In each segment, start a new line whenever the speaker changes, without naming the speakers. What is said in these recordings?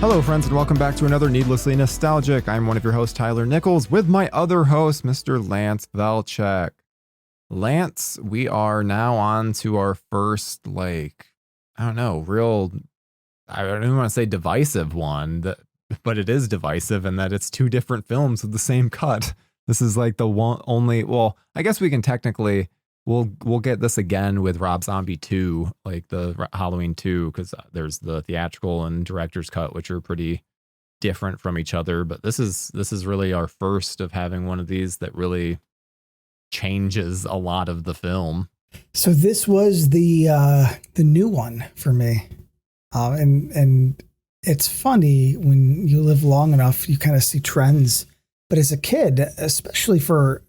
Hello, friends, and welcome back to another Needlessly Nostalgic. I'm one of your hosts, Tyler Nichols, with my other host, Mr. Lance Velchek. Lance, we are now on to our first, I don't even want to say divisive one, but it is divisive in that it's two different films with the same cut. This is like the one only, well, I guess we can technically, we'll get this again with Rob Zombie 2, like the Halloween 2, because there's the theatrical and director's cut, which are pretty different from each other. But this is really our first of having one of these that really changes a lot of the film.
So this was the new one for me, and it's funny when you live long enough, you kind of see trends. But as a kid, especially for,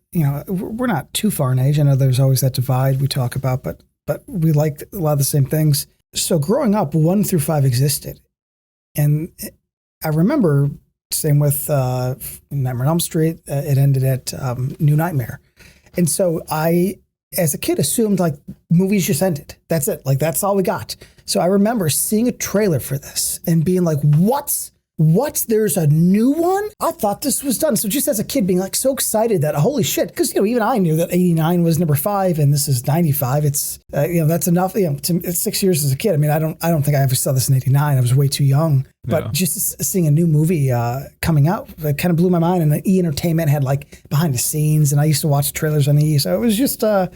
we're not too far in age. I know there's always that divide we talk about, but we liked a lot of the same things. So growing up, 1 through 5 existed. And I remember, same with Nightmare on Elm Street, it ended at New Nightmare. And so I, as a kid, assumed like movies just ended. That's it. Like, that's all we got. So I remember seeing a trailer for this and being like, What? There's a new one? I thought this was done. So just as a kid being like so excited that, holy shit, because, even I knew that 89 was number 5 and this is 95. It's, that's enough. It's 6 years as a kid. I mean, I don't think I ever saw this in 89. I was way too young. But just seeing a new movie coming out, it kind of blew my mind. And the E! Entertainment had like behind the scenes, and I used to watch trailers on the E! So it was just a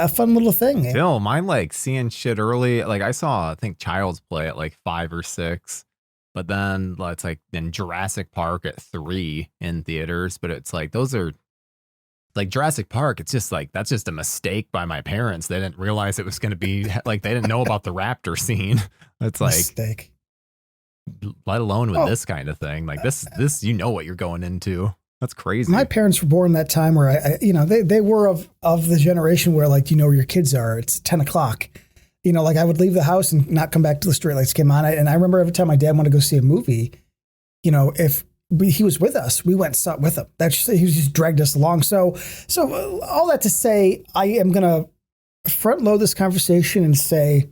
fun little thing.
Film, I'm like seeing shit early. Like I saw, I think Child's Play at like 5 or 6. But then it's like in Jurassic Park at 3 in theaters. But it's like, those are like Jurassic Park. It's just like, that's just a mistake by my parents. They didn't realize it was going to be like, they didn't know about the raptor scene. It's like,
mistake.
Let alone with this kind of thing. Like this, what you're going into. That's crazy.
My parents were born that time where they were of the generation where like, where your kids are. It's 10 o'clock. Like I would leave the house and not come back till the streetlights came on. And I remember every time my dad wanted to go see a movie, if he was with us, we went and saw it with him. He just dragged us along. So all that to say, I am going to front load this conversation and say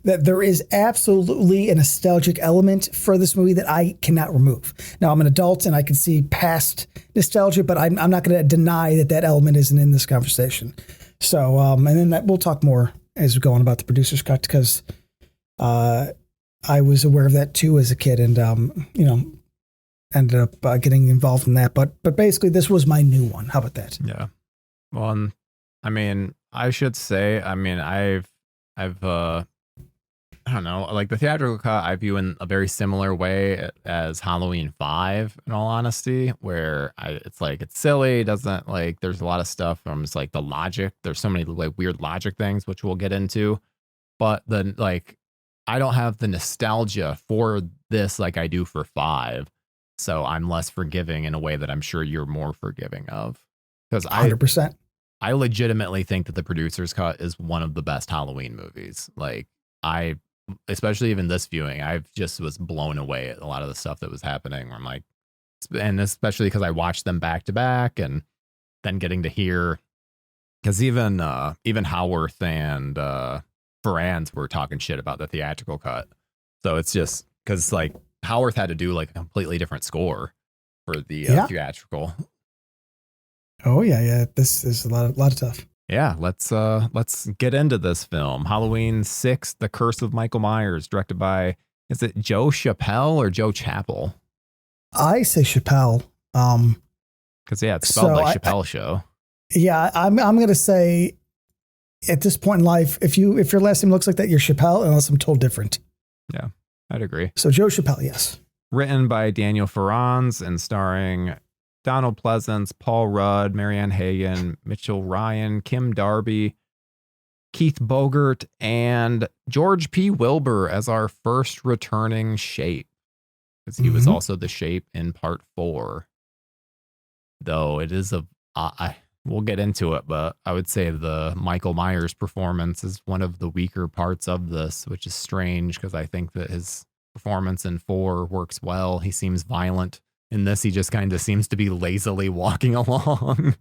that there is absolutely a nostalgic element for this movie that I cannot remove. Now I'm an adult and I can see past nostalgia, but I'm not going to deny that element isn't in this conversation. So, and then we'll talk more as we go on about the producer's cut, because I was aware of that too as a kid, and ended up getting involved in that. But basically, this was my new one. How about that?
Yeah. Well, I mean, I should say, I've I don't know, like the theatrical cut I view in a very similar way as Halloween 5, in all honesty, where it's like, it's silly, doesn't like, there's a lot of stuff from just like the logic. There's so many like weird logic things, which we'll get into. But then like, I don't have the nostalgia for this like I do for 5. So I'm less forgiving in a way that I'm sure you're more forgiving of. Because
100%.
I legitimately think that the producer's cut is one of the best Halloween movies. Like especially even this viewing, I just was blown away at a lot of the stuff that was happening. Where I'm like, and especially because I watched them back to back, and then getting to hear, because even Howarth and Ferrand were talking shit about the theatrical cut. So it's just because like Howarth had to do like a completely different score for the theatrical.
Oh yeah. This is a lot of stuff.
Yeah, let's get into this film. Halloween 6, The Curse of Michael Myers, directed by, is it Joe Chappelle or Joe Chappell?
I say Chappelle.
Because it's spelled like Chappelle Show.
Yeah, I'm gonna say at this point in life, if your last name looks like that, you're Chappelle, unless I'm told different.
Yeah, I'd agree.
So Joe Chappelle, yes.
Written by Daniel Ferrans and starring Donald Pleasance, Paul Rudd, Marianne Hagen, Mitchell Ryan, Kim Darby, Keith Bogert, and George P. Wilbur as our first returning Shape, because he was also the Shape in part 4. Though it is we'll get into it, but I would say the Michael Myers performance is one of the weaker parts of this, which is strange because I think that his performance in 4 works well. He seems violent. In this, he just kind of seems to be lazily walking along.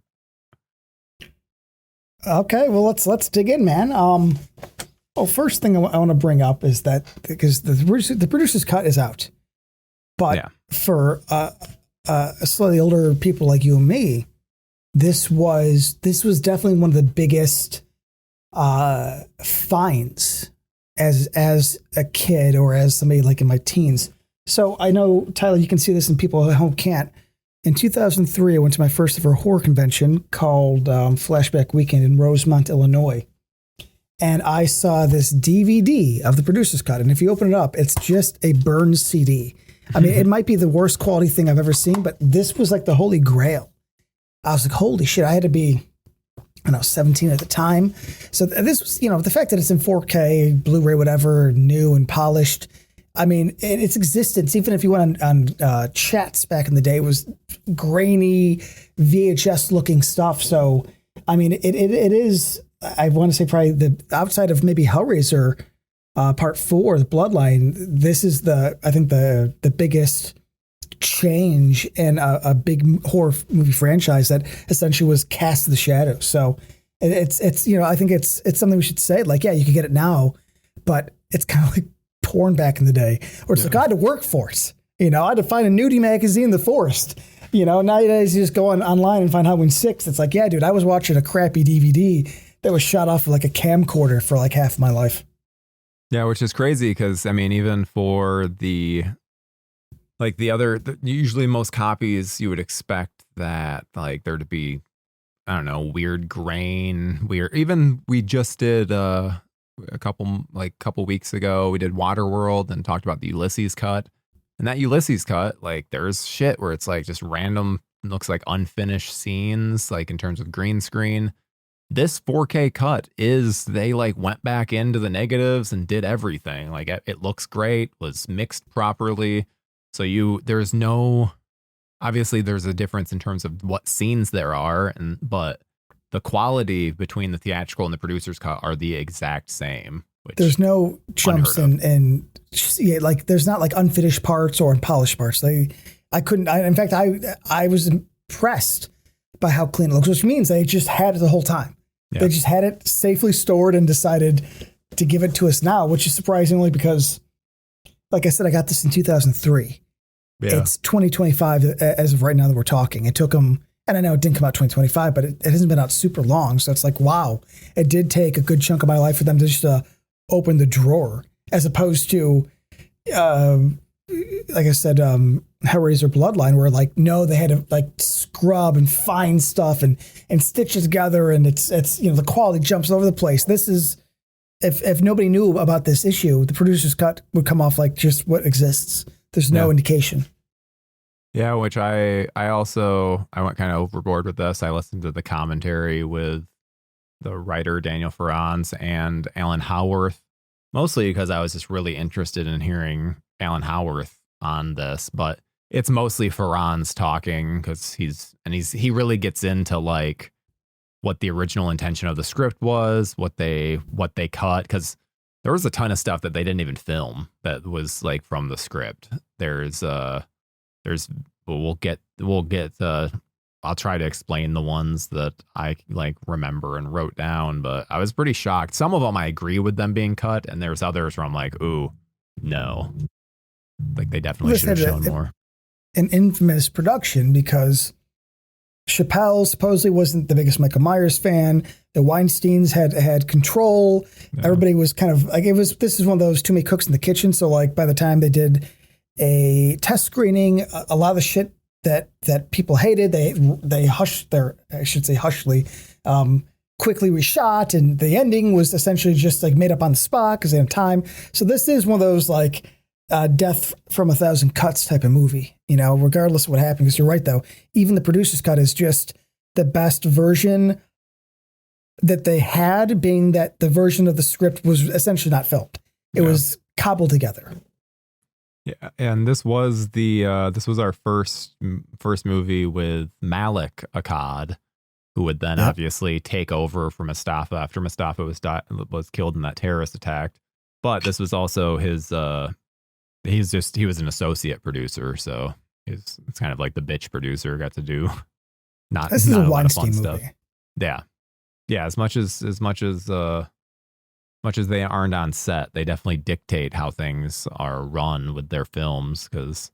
Okay, well, let's dig in, man. Well, first thing I want to bring up is that because the producer's cut is out, But for slightly older people like you and me, this was definitely one of the biggest finds as a kid or as somebody like in my teens. So I know, Tyler, you can see this and people at home can't. In 2003, I went to my first ever horror convention called Flashback Weekend in Rosemont, Illinois. And I saw this DVD of the producer's cut. And if you open it up, it's just a burned CD. I mean, it might be the worst quality thing I've ever seen, but this was like the holy grail. I was like, holy shit, I had to be, 17 at the time. So this was, the fact that it's in 4K, Blu-ray, whatever, new and polished. I mean, its existence, even if you went on chats back in the day, was grainy, VHS-looking stuff. So, I mean, it is, I want to say probably the outside of maybe Hellraiser Part 4, The Bloodline, this is I think the biggest change in a big horror movie franchise that essentially was cast to the shadows. So it's I think it's something we should say. Like, yeah, you can get it now, but it's kind of like porn back in the day, or it's like I had to work for it. I had to find a nudie magazine in the forest. Nowadays you just go online and find Halloween 6. It's like, yeah, dude, I was watching a crappy DVD that was shot off of like a camcorder for like half my life.
Yeah, which is crazy because, I mean, even for usually most copies, you would expect that like there to be, I don't know, weird grain, even we just did a couple weeks ago, we did Waterworld and talked about the Ulysses cut. And that Ulysses cut, like there's shit where it's like just random, looks like unfinished scenes, like in terms of green screen. This 4K cut they like went back into the negatives and did everything. Like it looks great, was mixed properly. So obviously there's a difference in terms of what scenes there are, but the quality between the theatrical and the producer's cut are the exact same.
There's no jumps and like there's not like unfinished parts or unpolished parts. In fact, I was impressed by how clean it looks, which means they just had it the whole time. Yeah. They just had it safely stored and decided to give it to us now, which is surprisingly because, like I said, I got this in 2003. Yeah. It's 2025 as of right now that we're talking. It took them, and I know it didn't come out 2025, but it hasn't been out super long. So it's like, wow, it did take a good chunk of my life for them to just open the drawer, as opposed to, like I said, Hellraiser Bloodline, where like, no, they had to like scrub and find stuff and stitch it together. And it's the quality jumps all over the place. This is, if nobody knew about this issue, the producer's cut would come off like just what exists. There's no indication.
Yeah, which I went kind of overboard with this. I listened to the commentary with the writer Daniel Farrans and Alan Howarth, mostly because I was just really interested in hearing Alan Howarth on this, but it's mostly Farrans talking because he really gets into like what the original intention of the script was, what they cut, because there was a ton of stuff that they didn't even film that was like from the script. I'll try to explain the ones that I like remember and wrote down, but I was pretty shocked. Some of them I agree with them being cut, and there's others where I'm like, ooh, no. Like they definitely should have shown more.
An infamous production because Chappelle supposedly wasn't the biggest Michael Myers fan. The Weinsteins had control. Yeah. Everybody was kind of like, this is one of those too many cooks in the kitchen. So like by the time they did a test screening, a lot of the shit that people hated, they hushed hushly, quickly reshot, and the ending was essentially just like made up on the spot because they had time. So this is one of those like death from a thousand cuts type of movie, regardless of what happened. Because you're right though, even the producer's cut is just the best version that they had, being that the version of the script was essentially not filmed. It was cobbled together.
Yeah, and this was our first movie with Malik Akkad, who would then obviously take over for Mustafa after Mustafa was killed in that terrorist attack. But this was also his. He was an associate producer, so it's kind of like the bitch producer got to do
This is a Weinstein movie. Stuff.
Yeah. As much as they aren't on set, they definitely dictate how things are run with their films, because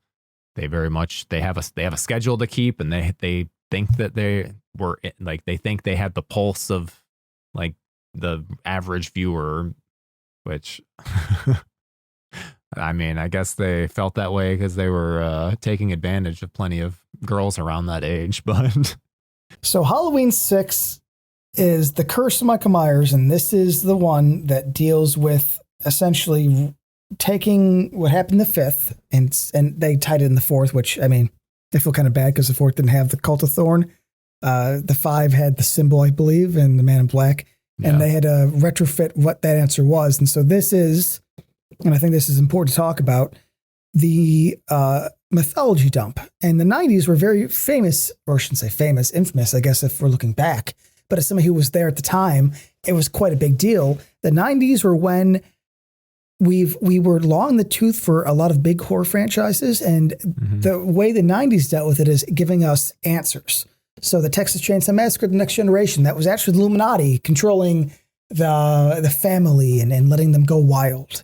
very much they have a schedule to keep, and they think that they think they had the pulse of like the average viewer, which I mean, I guess they felt that way because they were taking advantage of plenty of girls around that age. But
so Halloween 6 is The Curse of Michael Myers, and this is the one that deals with essentially taking what happened in the 5th, and they tied it in the 4th, which, I mean, I feel kind of bad because the 4th didn't have the Cult of Thorn. The 5 had the symbol, I believe, and the Man in Black, and they had to retrofit what that answer was. And so this is, and I think this is important to talk about, the mythology dump. And the 90s were very famous, or I shouldn't say famous, infamous, I guess, if we're looking back. But as somebody who was there at the time, it was quite a big deal. The 90s were when we were long in the tooth for a lot of big horror franchises. And the way the 90s dealt with it is giving us answers. So the Texas Chainsaw Massacre, The Next Generation, that was actually the Illuminati controlling the family and letting them go wild.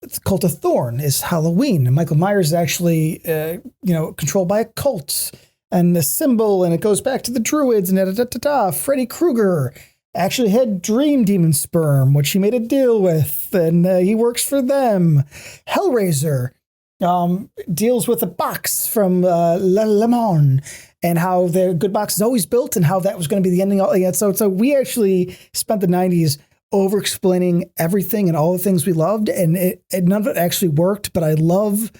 The Cult of Thorn is Halloween, and Michael Myers is actually, controlled by a cult, and the symbol, and it goes back to the Druids, and Freddy Krueger actually had Dream Demon sperm, which he made a deal with, and he works for them. Hellraiser deals with a box from Le Mans, and how the good box is always built, and how that was going to be the ending. So we actually spent the 90s over-explaining everything and all the things we loved, and none of it actually worked, but I love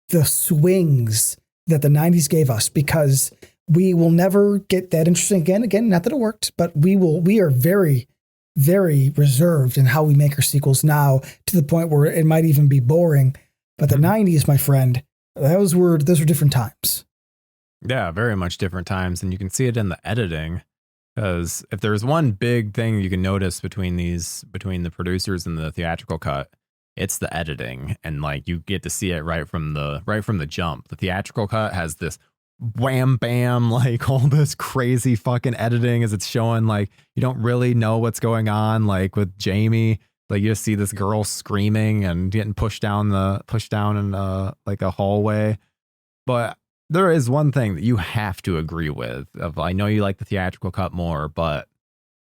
the swings that the 90s gave us, because we will never get that interesting again, not that it worked, but we are very, very reserved in how we make our sequels now, to the point where it might even be boring. But the 90s, my friend, those were different times.
Yeah, very much different times, and you can see it in the editing. Because if there's one big thing you can notice between the producers and the theatrical cut, it's the editing, and like you get to see it right from the jump. The theatrical cut has this wham bam, like all this crazy fucking editing as it's showing, like you don't really know what's going on. Like with Jamie, like you just see this girl screaming and getting pushed down in like a hallway. But there is one thing that you have to agree with. I know you like the theatrical cut more, but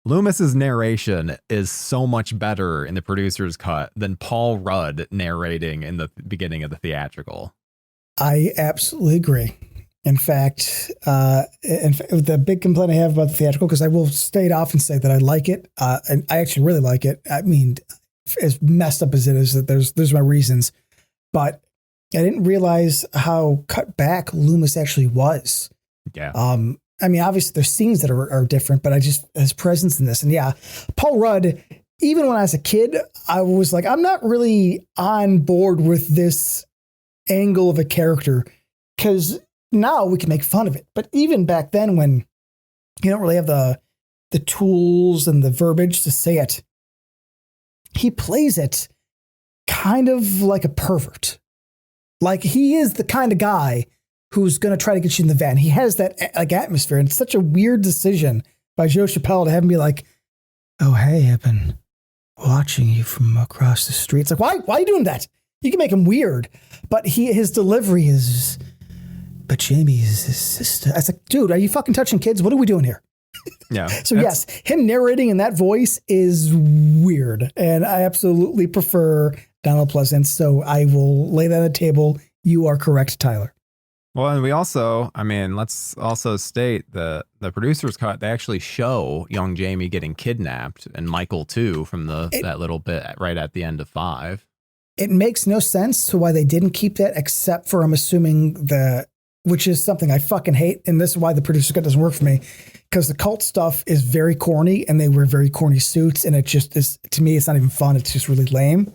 Loomis's narration is so much better in the producer's cut than Paul Rudd narrating in the beginning of the theatrical. I
absolutely agree. In fact, the big complaint I have about the theatrical, because I will state off and say that I like it, and I actually really like it. I mean, as messed up as it is, that there's my reasons, but I didn't realize how cut back Loomis actually was.
Yeah.
I mean, obviously there's scenes that are different, but his presence in this, and yeah, Paul Rudd, even when I was a kid, I was like, I'm not really on board with this angle of a character, because now we can make fun of it. But even back then, when you don't really have the tools and the verbiage to say it, he plays it kind of like a pervert. Like, he is the kind of guy who's going to try to get you in the van. He has that like atmosphere, and it's such a weird decision by Joe Chappelle to have him be like, "Oh, hey, I've been watching you from across the street." It's like, why are you doing that? You can make him weird, but his delivery is, "But Jamie is his sister." I was like, dude, are you fucking touching kids? What are we doing here?
Yeah.
So yes, him narrating in that voice is weird, and I absolutely prefer Donald Pleasance. So I will lay that on the table. You are correct, Tyler.
Well, and let's also state the producer's cut. They actually show young Jamie getting kidnapped, and Michael too, from that little bit right at the end of 5.
It makes no sense to why they didn't keep that, except for, I'm assuming, which is something I fucking hate, and this is why the producer's cut doesn't work for me, because the cult stuff is very corny, and they wear very corny suits, and it just is, to me, it's not even fun. It's just really lame.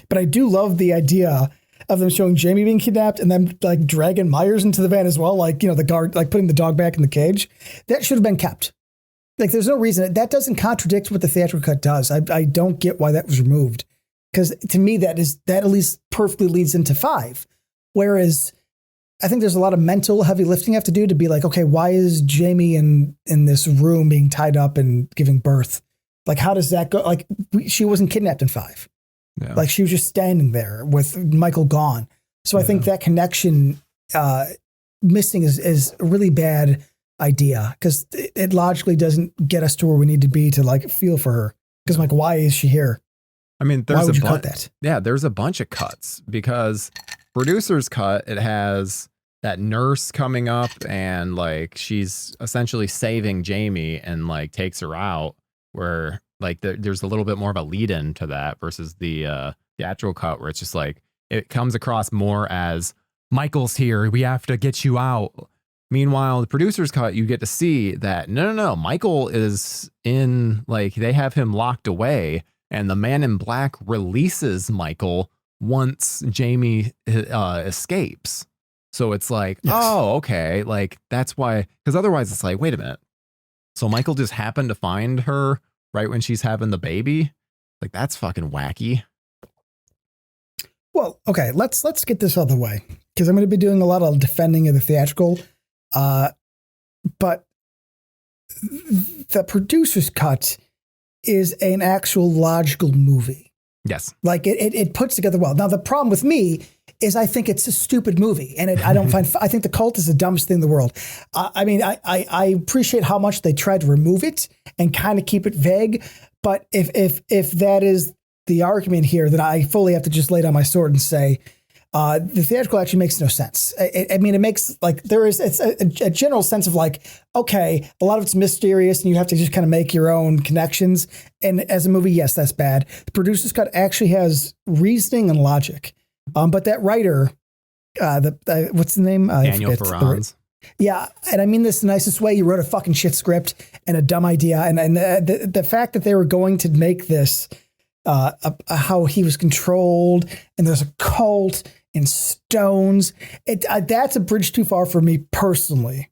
But I do love the idea of them showing Jamie being kidnapped and then like dragging Myers into the van as well. Like, the guard, like putting the dog back in the cage. That should have been kept. Like, there's no reason that doesn't contradict what the theatrical cut does. I don't get why that was removed. Because to me, that at least perfectly leads into 5. Whereas I think there's a lot of mental heavy lifting you have to do to be like, okay, why is Jamie in this room being tied up and giving birth? Like, how does that go? Like, she wasn't kidnapped in 5. Yeah. Like, she was just standing there with Michael gone. So I think that connection missing is a really bad idea because it logically doesn't get us to where we need to be to like feel for her. Because I'm like, why is she here?
I mean,
why would you cut that?
Yeah, there's a bunch of cuts because producer's cut, it has that nurse coming up and like she's essentially saving Jamie and like takes her out, where like there's a little bit more of a lead in to that versus the theatrical cut where it's just like it comes across more as Michael's here, we have to get you out. Meanwhile, the producer's cut, you get to see that no, Michael is in, like they have him locked away and the man in black releases Michael once Jamie escapes. So it's like, yes. Oh, okay. Like that's why, because otherwise it's like, wait a minute. So Michael just happened to find her right when she's having the baby. Like that's fucking wacky.
Well, okay, let's get this out of the way because I'm going to be doing a lot of defending of the theatrical. But the producer's cut is an actual logical movie.
Yes.
Like it puts together well. Now, the problem with me is I think it's a stupid movie and I think The Cult is the dumbest thing in the world. I mean, I appreciate how much they tried to remove it and kind of keep it vague. But if that is the argument here, then I fully have to just lay down my sword and say, the theatrical actually makes no sense. I mean, it makes like it's a general sense of like, okay, a lot of it's mysterious and you have to just kind of make your own connections. And as a movie, yes, that's bad. The producer's cut actually has reasoning and logic. But that writer, what's the name?
Daniel Ferrans.
Yeah. And I mean this the nicest way. He wrote a fucking shit script and a dumb idea. And the fact that they were going to make this how he was controlled and there's a cult and stones. That's a bridge too far for me personally.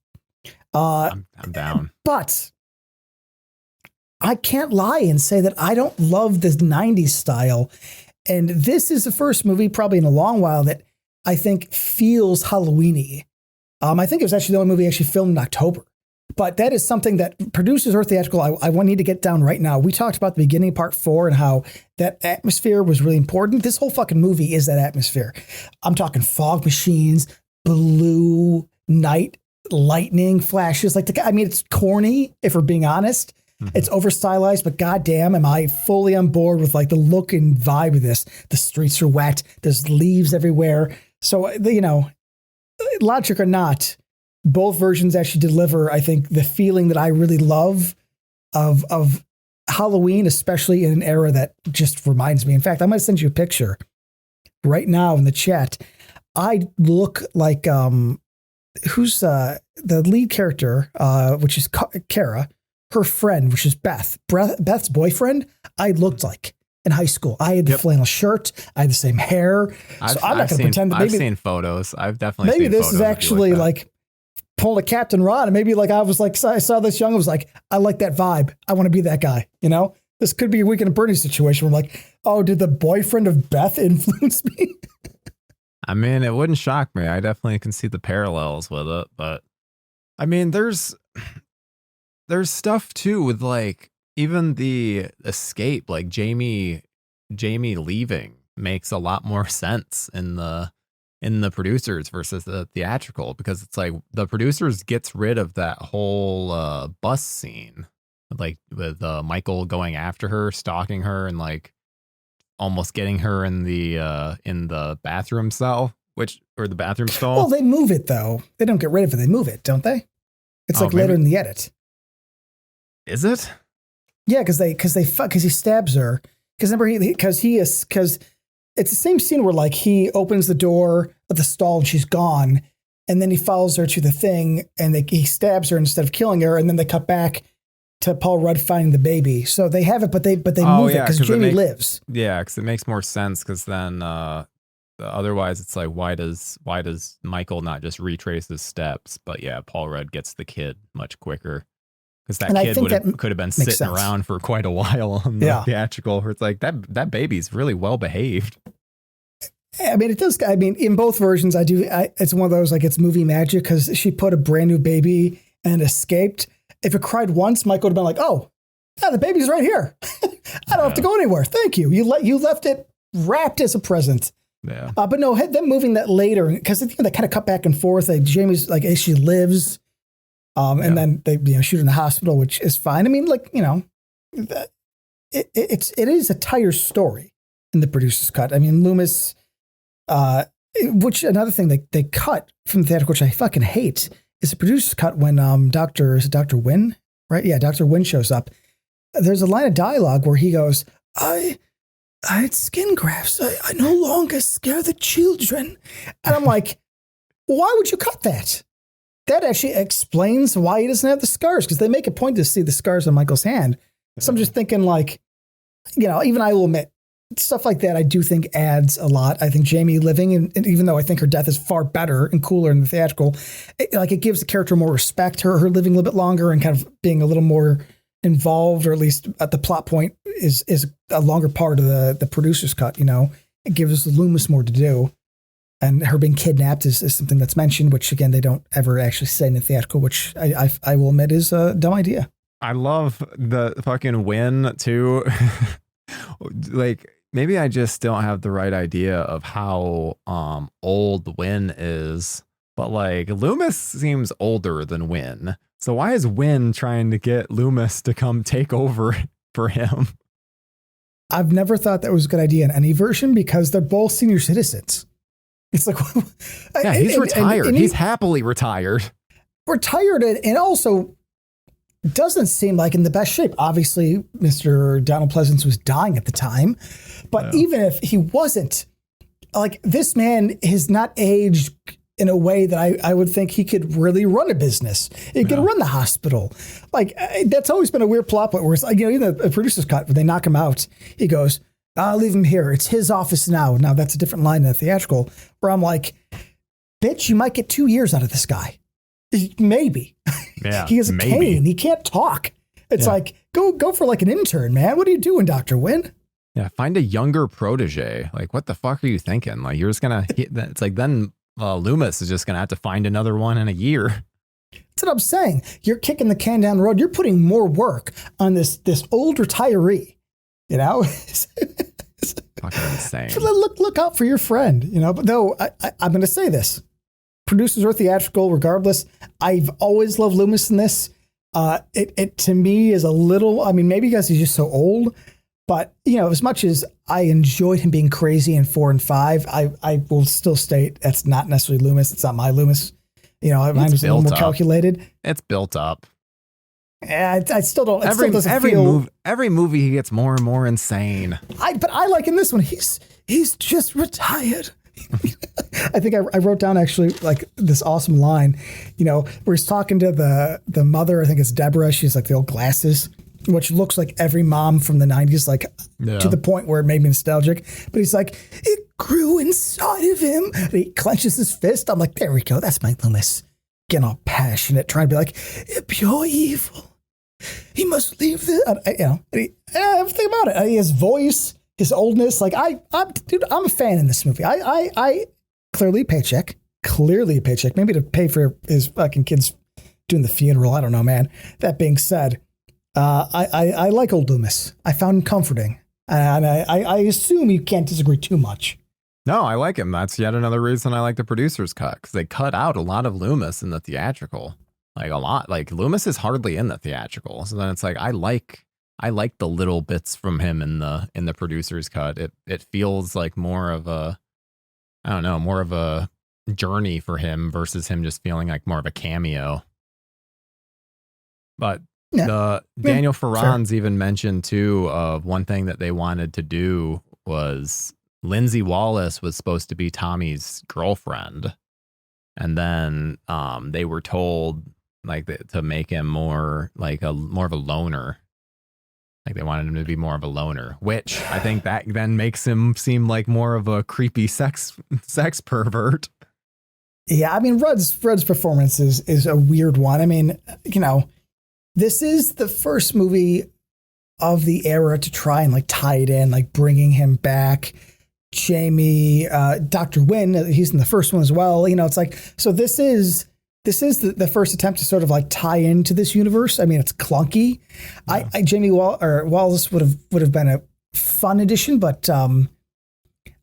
I'm down.
But I can't lie and say that I don't love the 90s style. And this is the first movie probably in a long while that I think feels Halloween-y. I think it was actually the only movie actually filmed in October. But that is something that producers or theatrical, I need to get down right now. We talked about the beginning, part 4, and how that atmosphere was really important. This whole fucking movie is that atmosphere. I'm talking fog machines, blue night, lightning flashes. It's corny, if we're being honest. Mm-hmm. It's over stylized, but goddamn, am I fully on board with like the look and vibe of this. The streets are wet. There's leaves everywhere. So, logic or not, both versions actually deliver, I think, the feeling that I really love of Halloween, especially in an era that just reminds me. In fact, I'm going to send you a picture right now in the chat. I look like who's the lead character, which is Kara, her friend, which is Beth's boyfriend. I looked like in high school. I had the flannel shirt. I had the same hair. So I'm not going to pretend that maybe
I've seen photos. I've definitely
maybe
seen
this
photos
is actually like pulling a Captain Ron, and maybe like I saw this young, I was like, I like that vibe. I want to be that guy. This could be a Weekend at Bernie's situation where I'm like, oh, did the boyfriend of Beth influence me?
I mean, it wouldn't shock me. I definitely can see the parallels with it, but I mean, there's stuff too with like even the escape, like Jamie leaving makes a lot more sense in the producers versus the theatrical, because it's like the producers gets rid of that whole bus scene, like with Michael going after her, stalking her, and like almost getting her in the bathroom cell, or the bathroom stall.
Well, they move it though. They don't get rid of it. They move it, don't they? It's like later in the edit.
Is it?
Yeah, because he stabs her. Because it's the same scene where like he opens the door of the stall and she's gone, and then he follows her to the thing and he stabs her instead of killing her, and then they cut back to Paul Rudd finding the baby. So they have it, but they move it because Jamie lives.
Yeah, because it makes more sense. Because then otherwise, it's like why does Michael not just retrace his steps? But yeah, Paul Rudd gets the kid much quicker. Because that kid could have been sitting around for quite a while on the theatrical, where it's like that baby's really well behaved.
I mean, it does. I mean, in both versions, it's one of those like it's movie magic because she put a brand new baby and escaped. If it cried once, Michael would have been like, "Oh, the baby's right here. I don't have to go anywhere. Thank you. You left it wrapped as a present."
Yeah.
But no, them moving that later because they kind of cut back and forth. Like Jamie's like, as she lives, and then they shoot her in the hospital, which is fine. I mean, like it is a tighter story in the producer's cut. I mean, Loomis, which another thing they cut from the theatrical, which I fucking hate, is the producer's cut when Dr. Wynn, right? Yeah, Dr. Wynn shows up. There's a line of dialogue where he goes, I had skin grafts. I no longer scare the children. And I'm like, why would you cut that? That actually explains why he doesn't have the scars, because they make a point to see the scars on Michael's hand. So I'm just thinking like, even I will admit, stuff like that I do think adds a lot. I think Jamie living, and even though I think her death is far better and cooler in the theatrical, it gives the character more respect. Her living a little bit longer and kind of being a little more involved, or at least at the plot point is a longer part of the producer's cut. It gives Loomis more to do. And her being kidnapped is something that's mentioned, which again, they don't ever actually say in the theatrical, which I will admit is a dumb idea.
I love the fucking Win too. Like, maybe I just don't have the right idea of how old Win is, but like Loomis seems older than Win. So why is Win trying to get Loomis to come take over for him?
I've never thought that was a good idea in any version, because they're both senior citizens. It's like,
yeah, he's retired. And he's happily retired.
Retired, and also doesn't seem like in the best shape. Obviously, Mr. Donald Pleasance was dying at the time, but even if he wasn't, like, this man has not aged in a way that I would think he could really run a business. He could run the hospital. Like, that's always been a weird plot point where it's like, even the producer's cut, when they knock him out, he goes, I'll leave him here. It's his office now. Now that's a different line in the theatrical, where I'm like, bitch, you might get 2 years out of this guy. Maybe.
Yeah,
he has a cane. He can't talk. It's like, go for like an intern, man. What are you doing, Dr. Wynn?
Yeah, find a younger protege. Like, what the fuck are you thinking? Like, you're just going to, it's like, then Loomis is just going to have to find another one in a year.
That's what I'm saying. You're kicking the can down the road. You're putting more work on this old retiree.
Fucking insane.
Look out for your friend, But though I'm going to say this, producers or theatrical, regardless, I've always loved Loomis in this. It to me is a little. I mean, maybe because he's just so old, but as much as I enjoyed him being crazy in 4 and 5, I will still state that's not necessarily Loomis. It's not my Loomis. Mine was a little more calculated.
It's built up.
Yeah, I still don't.
Every movie he gets more and more insane.
But I like in this one. He's just retired. I think I wrote down actually like this awesome line, where he's talking to the mother. I think it's Deborah. She's like the old glasses, which looks like every mom from the 90s, like to the point where it made me nostalgic. But he's like, it grew inside of him. And he clenches his fist. I'm like, there we go. That's my Loomis. Getting all passionate, trying to be like, pure evil. He must leave the, everything about it. His voice, his oldness. Like I'm a fan in this movie. I clearly a paycheck. Maybe to pay for his fucking kids doing the funeral. I don't know, man. That being said, I like old Loomis. I found him comforting, and I assume you can't disagree too much.
No, I like him. That's yet another reason I like the producer's cut, because they cut out a lot of Loomis in the theatrical. Like a lot. Like Loomis is hardly in the theatrical. So then it's like I like the little bits from him in the producer's cut. It feels like more of a journey for him versus him just feeling like more of a cameo. But Daniel Ferran's even mentioned too of one thing that they wanted to do was Lindsay Wallace was supposed to be Tommy's girlfriend, and then they were told to make him more of a loner. Like they wanted him to be more of a loner, which I think that then makes him seem like more of a creepy sex pervert.
Yeah, I mean Rudd's performance is a weird one. I mean, this is the first movie of the era to try and tie it in, bringing him back. Jamie, Dr. Wynn, he's in the first one as well. It's like, so this is the first attempt to sort of tie into this universe. I mean, it's clunky. Yeah. Jamie Wallace would have been a fun addition, but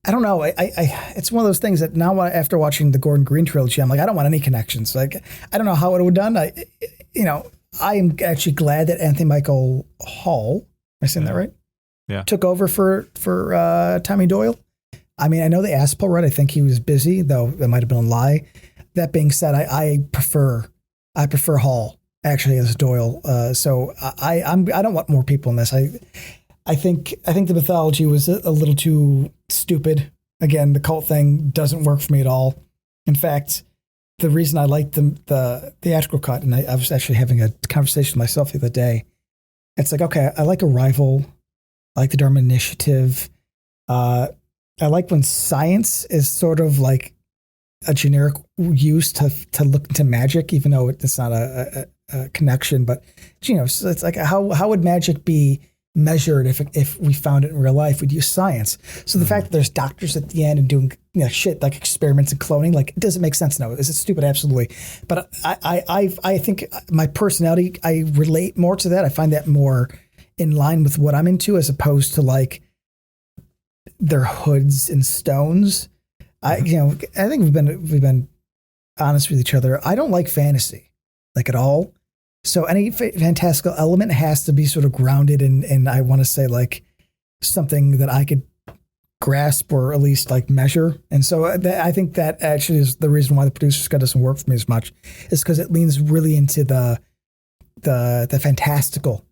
I don't know. It's one of those things that now after watching the Gordon Green trilogy, I'm like, I don't want any connections. Like, I don't know how it would have done. I am actually glad that Anthony Michael Hall, am I saying that right?
Yeah.
Took over for Tommy Doyle. I mean, I know they asked Paul Rudd. I think he was busy, though it might have been a lie. That being said, I prefer Hall actually as Doyle. So I don't want more people in this. I think the mythology was a little too stupid. Again, the cult thing doesn't work for me at all. In fact, the reason I liked the theatrical cut, and I was actually having a conversation with myself the other day. It's like, okay, I like Arrival, I like the Dharma Initiative. I like when science is sort of like a generic use to look into magic, even though it's not a connection. But so it's like how would magic be measured if we found it in real life? We'd use science. So the fact that there's doctors at the end and doing shit like experiments and cloning, like, it doesn't make sense. No, is it stupid? Absolutely. But I think my personality, I relate more to that. I find that more in line with what I'm into, as opposed to like their hoods and stones. I think we've been honest with each other. I don't like fantasy like at all. So any fantastical element has to be sort of grounded in I want to say like something that I could grasp or at least like measure. And so I think that actually is the reason why the producer's cut doesn't work for me as much, is because it leans really into the fantastical.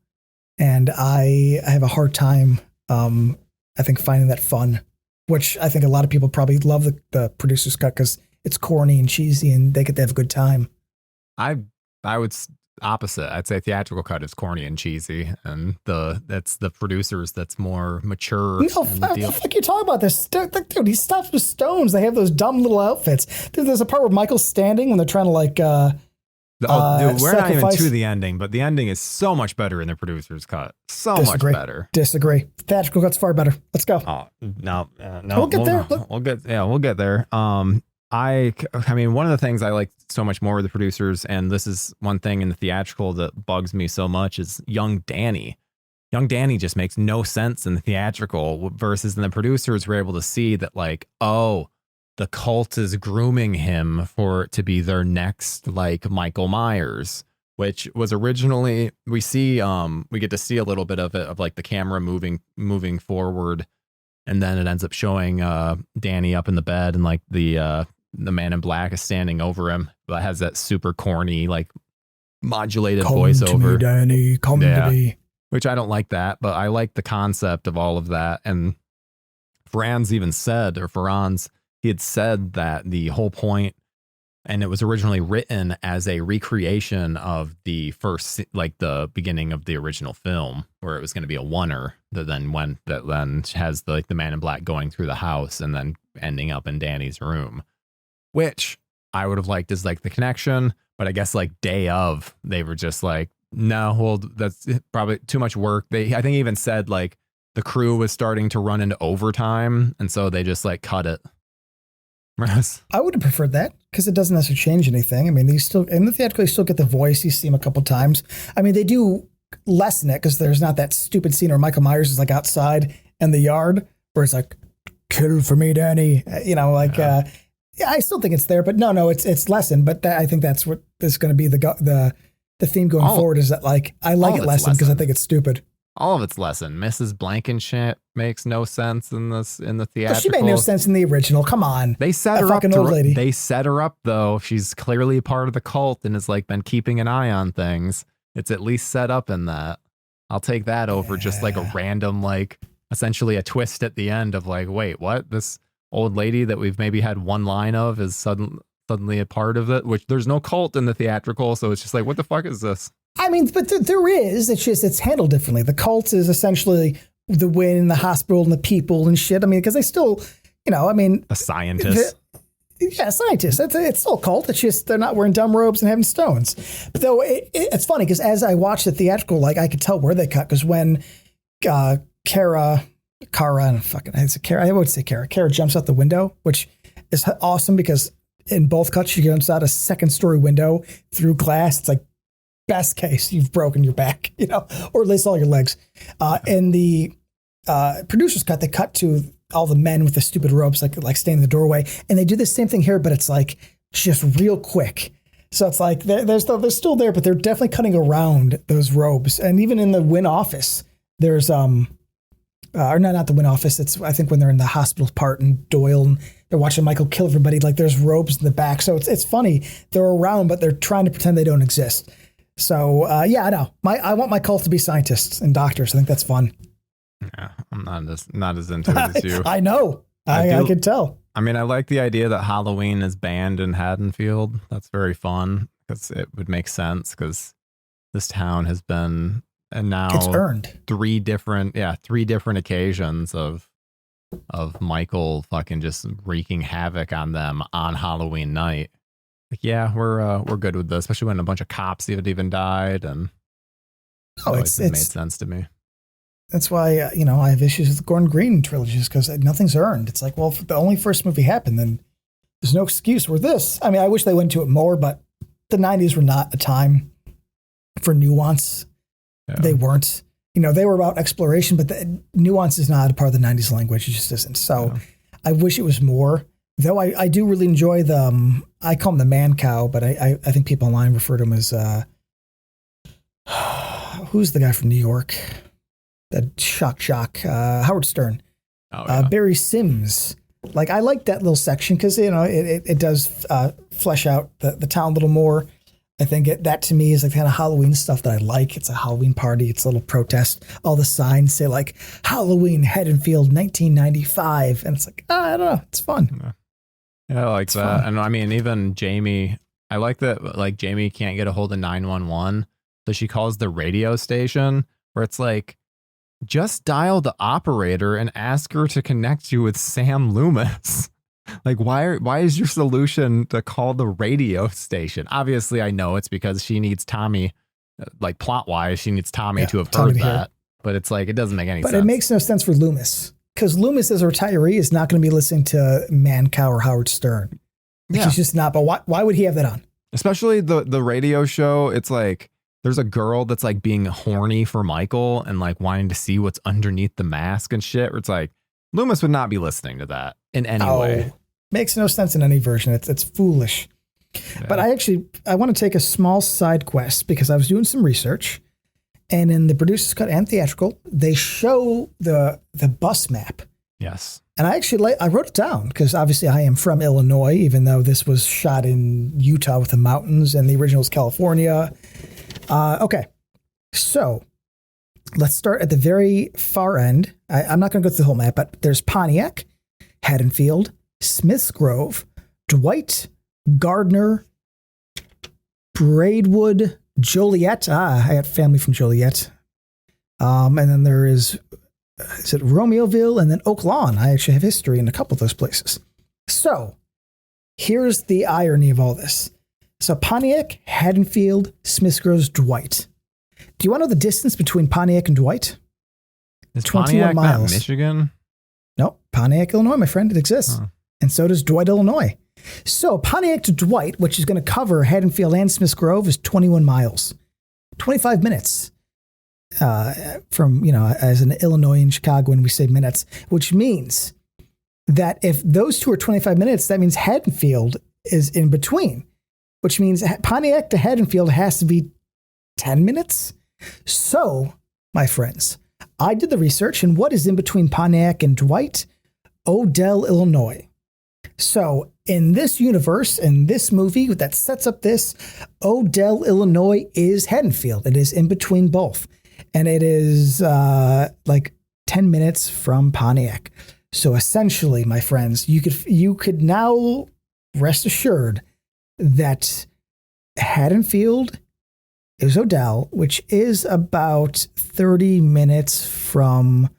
And I have a hard time, I think, finding that fun, which I think a lot of people probably love the producer's cut because it's corny and cheesy and they get to have a good time.
I would opposite. I'd say theatrical cut is corny and cheesy, and that's the producers that's more mature.
No, what the fuck you talking about? This dude, he stops with stones. They have those dumb little outfits. There's a part where Michael's standing when they're trying to like. Dude,
we're not even
sacrifice.
to the ending, but the ending is so much better in the producer's cut. Much better.
Disagree. Theatrical cut's far better. Let's go.
Oh no,
We'll get there.
We'll get there. I mean, one of the things I like so much more with the producers, and this is one thing in the theatrical that bugs me so much, is young Danny. Young Danny just makes no sense in the theatrical, versus in the producers we're able to see that, like, oh, the cult is grooming him to be their next, like, Michael Myers, which was originally, we get to see a little bit of it, of like the camera moving forward. And then it ends up showing Danny up in the bed, and like the man in black is standing over him, but has that super corny, like, modulated voiceover.
Come to me, Danny. Come to me.
Which I don't like that, but I like the concept of all of that. And Franz even said, he had said that the whole point, and it was originally written as a recreation of the first, like the beginning of the original film, where it was going to be a oneer that then has the man in black going through the house and then ending up in Danny's room, which I would have liked as like the connection. But I guess like day of, they were just like, no, well, that's probably too much work. I think even said like the crew was starting to run into overtime, and so they just like cut it.
I would have preferred that, because it doesn't necessarily change anything. I mean, in the theatrical, you still get the voice. You see him a couple times. I mean, they do lessen it because there's not that stupid scene where Michael Myers is like outside in the yard where it's like, kill for me, Danny. Yeah, I still think it's there, but no, it's lessened. But I think that's what is going to be the theme going forward, is that like, I like it lessened because I think it's stupid.
All of it's lesson. Mrs. Blankenship makes no sense in the theatrical.
She made no sense in the original. Come on.
They set her up.
Old lady.
They set her up though. She's clearly a part of the cult and has like been keeping an eye on things. It's at least set up in that. I'll take that over just like a random, like, essentially a twist at the end of like, wait, what? This old lady that we've maybe had one line of is suddenly a part of it, which there's no cult in the theatrical. So it's just like, what the fuck is this?
I mean, but there is. It's just it's handled differently. The cult is essentially the win in the hospital and the people and shit. I mean, because they still, the
scientists.
Scientists. It's still a cult. It's just they're not wearing dumb robes and having stones. But though it's funny because as I watched the theatrical, like I could tell where they cut, because when Kara jumps out the window, which is awesome because in both cuts she jumps out a second-story window through glass. It's like, best case, you've broken your back, or at least all your legs. In the producer's cut, they cut to all the men with the stupid ropes, like staying in the doorway. And they do the same thing here, but it's like just real quick. So it's like they're still there, but they're definitely cutting around those robes. And even in the Wynn office, there's or not the Wynn office. It's I think when they're in the hospital part and Doyle and they're watching Michael kill everybody. Like there's robes in the back, so it's funny. They're around, but they're trying to pretend they don't exist. So yeah, I know. I want my cult to be scientists and doctors. I think that's fun.
Yeah, I'm not as into it as you.
I know. I could tell.
I mean, I like the idea that Halloween is banned in Haddonfield. That's very fun because it would make sense because this town has been, and now
it's earned
three different occasions of Michael fucking just wreaking havoc on them on Halloween night. Like, yeah, we're good with this, especially when a bunch of cops even died, and it made sense to me.
That's why, I have issues with the Gordon Green trilogies because nothing's earned. It's like, well, if the only first movie happened, then there's no excuse for this. I mean, I wish they went into it more, but the 90s were not a time for nuance. Yeah. They weren't. They were about exploration, but the nuance is not a part of the 90s language. It just isn't. So yeah. I wish it was more. Though I do really enjoy I call him the man cow, but I think people online refer to him as, who's the guy from New York? That shock, Howard Stern, Barry Sims. Like I like that little section because it does flesh out the town a little more. I think that to me is like kind of Halloween stuff that I like. It's a Halloween party. It's a little protest. All the signs say like Halloween Haddonfield 1995, and it's like I don't know. It's fun.
Yeah, I like it's that. Fun. And I mean, even Jamie. I like that. Like Jamie can't get a hold of 911, so she calls the radio station where it's like, just dial the operator and ask her to connect you with Sam Loomis. Like, why is your solution to call the radio station? Obviously, I know it's because she needs Tommy, like plot wise, she needs Tommy to have heard that. But it's like, it doesn't make any sense.
But it makes no sense for Loomis because Loomis as a retiree is not going to be listening to Mancow or Howard Stern. Yeah. He's just not. But why would he have that on?
Especially the radio show. It's like, there's a girl that's like being horny for Michael and like wanting to see what's underneath the mask and shit. Where it's like Loomis would not be listening to that in any way.
Makes no sense in any version. It's foolish. Yeah. But I want to take a small side quest because I was doing some research, and in the producer's cut and theatrical, they show the bus map.
Yes.
And I wrote it down because obviously I am from Illinois, even though this was shot in Utah with the mountains and the original is California. Okay, so let's start at the very far end. I'm not going to go through the whole map, but there's Pontiac, Haddonfield, Smith's Grove, Dwight, Gardner, Braidwood, Joliet. I got family from Joliet. And then there is it Romeoville and then Oak Lawn? I actually have history in a couple of those places. So here's the irony of all this. So Pontiac, Haddonfield, Smith's Grove, Dwight. Do you want to know the distance between Pontiac and Dwight?
Is 21 Pontiac miles. Michigan?
No, Pontiac, Illinois, my friend. It exists. Huh. And so does Dwight, Illinois. So Pontiac to Dwight, which is going to cover Haddonfield and Smith's Grove, is 21 miles. 25 minutes. From, as an Illinois and Chicagoan, we say minutes, which means that if those two are 25 minutes, that means Haddonfield is in between. Which means Pontiac to Haddonfield has to be 10 minutes. So, my friends, I did the research, and what is in between Pontiac and Dwight? Odell, Illinois. So, in this universe, in this movie that sets up this, Odell, Illinois is Haddonfield. It is in between both. And it is like 10 minutes from Pontiac. So, essentially, my friends, you could now rest assured that Haddonfield is Odell, which is about 30 minutes from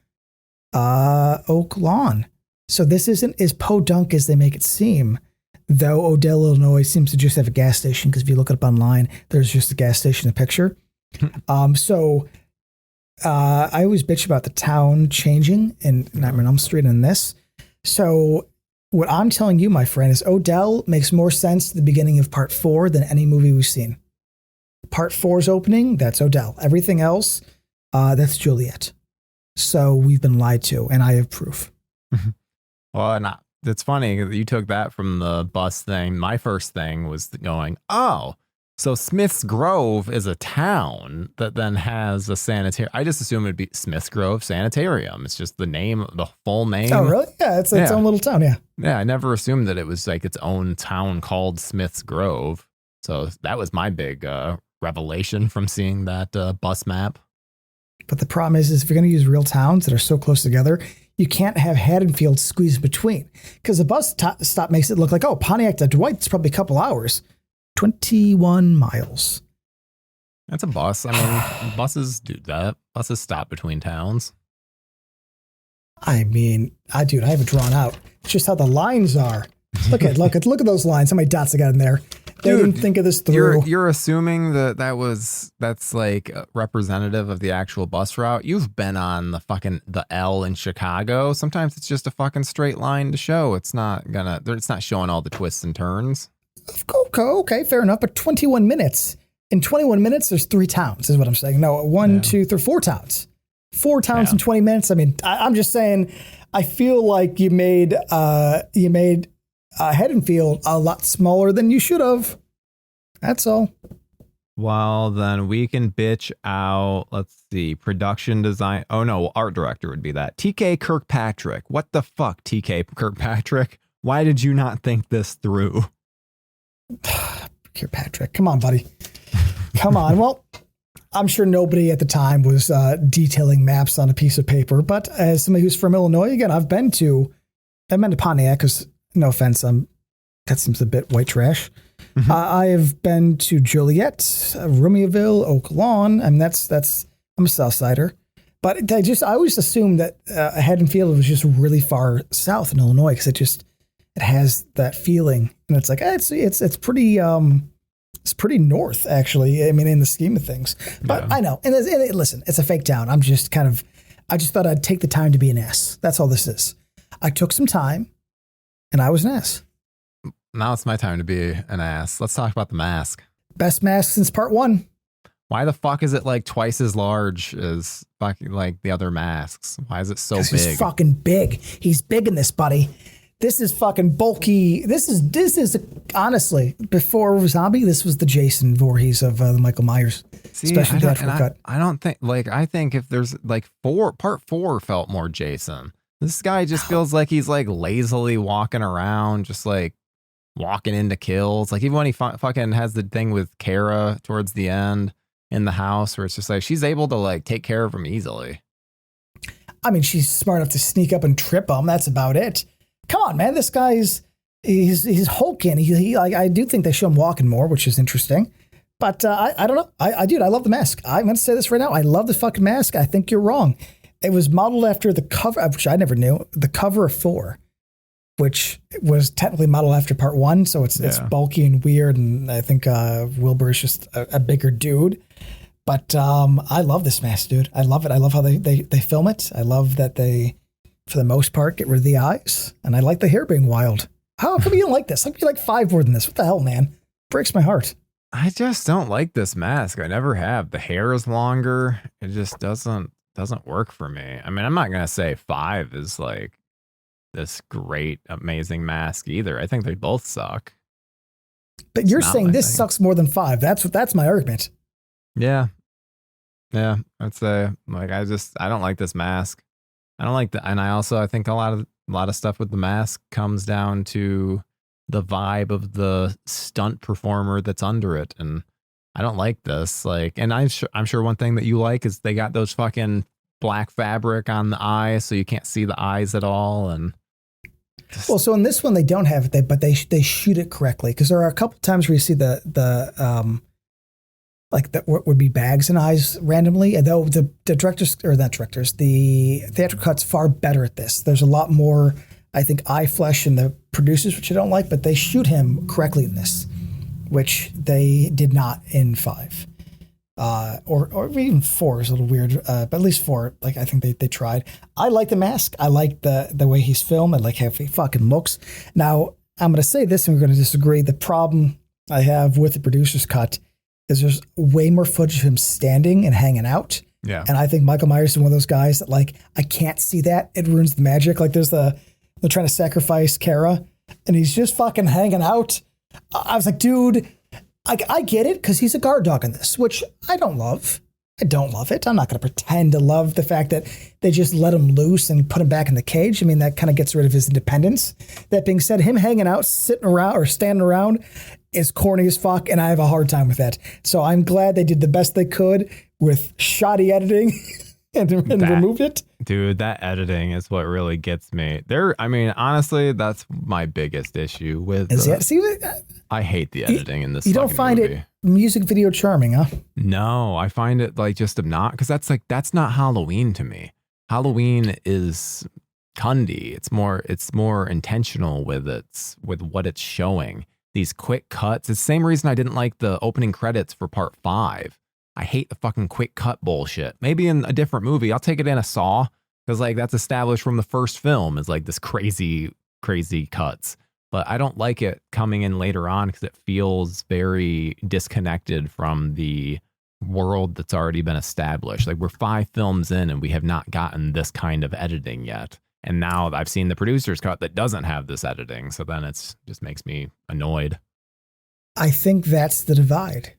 Oak Lawn. So this isn't as podunk as they make it seem, though Odell, Illinois seems to just have a gas station, because if you look it up online, there's just a gas station in the picture. I always bitch about the town changing in Nightmare on Elm Street in this. So what I'm telling you, my friend, is Odell makes more sense at the beginning of part 4 than any movie we've seen. Part 4's opening, that's Odell. Everything else, that's Juliet. So we've been lied to, and I have proof.
Well, not. It's funny that you took that from the bus thing. My first thing was going, oh, so Smith's Grove is a town that then has a sanitarium. I just assumed it'd be Smith's Grove Sanitarium. It's just the name, the full name.
Oh, really? Yeah, it's its own little town. Yeah.
Yeah, I never assumed that it was like its own town called Smith's Grove. So that was my big revelation from seeing that bus map.
But the problem is if you're going to use real towns that are so close together, you can't have Haddonfield squeezed between because the bus stop makes it look like, oh, Pontiac to Dwight's probably a couple hours. 21 miles.
That's a bus. I mean, buses do that. Buses stop between towns.
I mean, I have it drawn out. It's just how the lines are. Look at those lines. How many dots I got in there? They didn't think of this through.
You're assuming that's like representative of the actual bus route. You've been on the L in Chicago. Sometimes it's just a fucking straight line to show. It's not showing all the twists and turns.
Okay, fair enough. But 21 minutes. In 21 minutes, there's 3 towns, is what I'm saying. No, 1, 2, 3, 4 towns. 4 towns in 20 minutes. I mean, I'm just saying, I feel like you made Haddonfield a lot smaller than you should have. That's all.
Well, then we can bitch out, let's see, production design. Oh, no, art director would be that. TK Kirkpatrick. What the fuck, TK Kirkpatrick? Why did you not think this through?
Kirkpatrick, come on, buddy. Come on. Well, I'm sure nobody at the time was detailing maps on a piece of paper, but as somebody who's from Illinois, again, I've been to Pontiac, because no offense, that seems a bit white trash. Mm-hmm. I have been to Joliet, Romeoville, Oak Lawn. I mean, I'm a South Sider, but I always assumed that Haddonfield was just really far south in Illinois because it has that feeling, and it's like it's pretty north actually. I mean, in the scheme of things, but I know. And listen, it's a fake town. I just thought I'd take the time to be an ass. That's all this is. I took some time, and I was an ass.
Now it's my time to be an ass. Let's talk about the mask.
Best mask since part 1.
Why the fuck is it like twice as large as fucking like the other masks? Why is it so big?
He's fucking big. He's big in this, buddy. This is fucking bulky. This is honestly, before Zombie, this was the Jason Voorhees of the Michael Myers.
See,
especially theatrical cut.
I don't think, I think if there's like part 4 felt more Jason. This guy just feels like he's like lazily walking around, just like walking into kills. Like even when he fucking has the thing with Kara towards the end in the house where it's just like she's able to like take care of him easily.
I mean, she's smart enough to sneak up and trip him. That's about it. Come on, man. This guy's he's hulking. I do think they show him walking more, which is interesting. But I don't know. I love the mask. I'm going to say this right now. I love the fucking mask. I think you're wrong. It was modeled after the cover, which I never knew, the cover of 4, which was technically modeled after part 1. So it's bulky and weird. And I think Wilbur is just a bigger dude. But I love this mask, dude. I love it. I love how they film it. I love that they, for the most part, get rid of the eyes. And I like the hair being wild. How come you don't like this? I'd be like 5 more than this. What the hell, man? Breaks my heart.
I just don't like this mask. I never have. The hair is longer. It just doesn't work for me. I mean, I'm not going to say 5 is like this great, amazing mask either. I think they both suck.
But you're saying this sucks more than 5. That's my argument.
Yeah. Yeah. I'd say like, I don't like this mask. I don't like and I think a lot of stuff with the mask comes down to the vibe of the stunt performer that's under it. And I don't like this. Like, and I'm sure one thing that you like is they got those fucking black fabric on the eyes, so you can't see the eyes at all. And
well, so in this one they don't have it, but they shoot it correctly, because there are a couple times where you see the like that what would be bags and eyes randomly. And though the directors, or not directors, the theatrical cut's far better at this. There's a lot more, I think, eye flesh in the producers, which I don't like, but they shoot him correctly in this, which they did not in 5. Or even 4 is a little weird, but at least 4, like I think they tried. I like the mask. I like the way he's filmed. I like how he fucking looks. Now, I'm going to say this and we're going to disagree. The problem I have with the producer's cut is there's way more footage of him standing and hanging out
Yeah.
And I think Michael Myers is one of those guys that like, I can't see that. It ruins the magic. Like they're trying to sacrifice Kara and he's just fucking hanging out. I was like, dude, I get it because he's a guard dog in this, which I don't love. I don't love it. I'm not going to pretend to love the fact that they just let him loose and put him back in the cage. I mean, that kind of gets rid of his independence. That being said, him hanging out, sitting around or standing around is corny as fuck, and I have a hard time with that. So I'm glad they did the best they could with shoddy editing and removed it.
Dude, that editing is what really gets me. Honestly, that's my biggest issue with. I hate the editing in this.
You don't find
movie.
It music video charming, huh?
No, I find it like just not because that's not Halloween to me. Halloween is Cundy. It's more intentional with what it's showing. These quick cuts. It's the same reason I didn't like the opening credits for part 5. I hate the fucking quick cut bullshit. Maybe in a different movie, I'll take it in a Saw because like that's established from the first film is like this crazy cuts. But I don't like it coming in later on because it feels very disconnected from the world that's already been established. Like we're 5 films in and we have not gotten this kind of editing yet. And now I've seen the producer's cut that doesn't have this editing. So then it's just makes me annoyed.
I think that's the divide.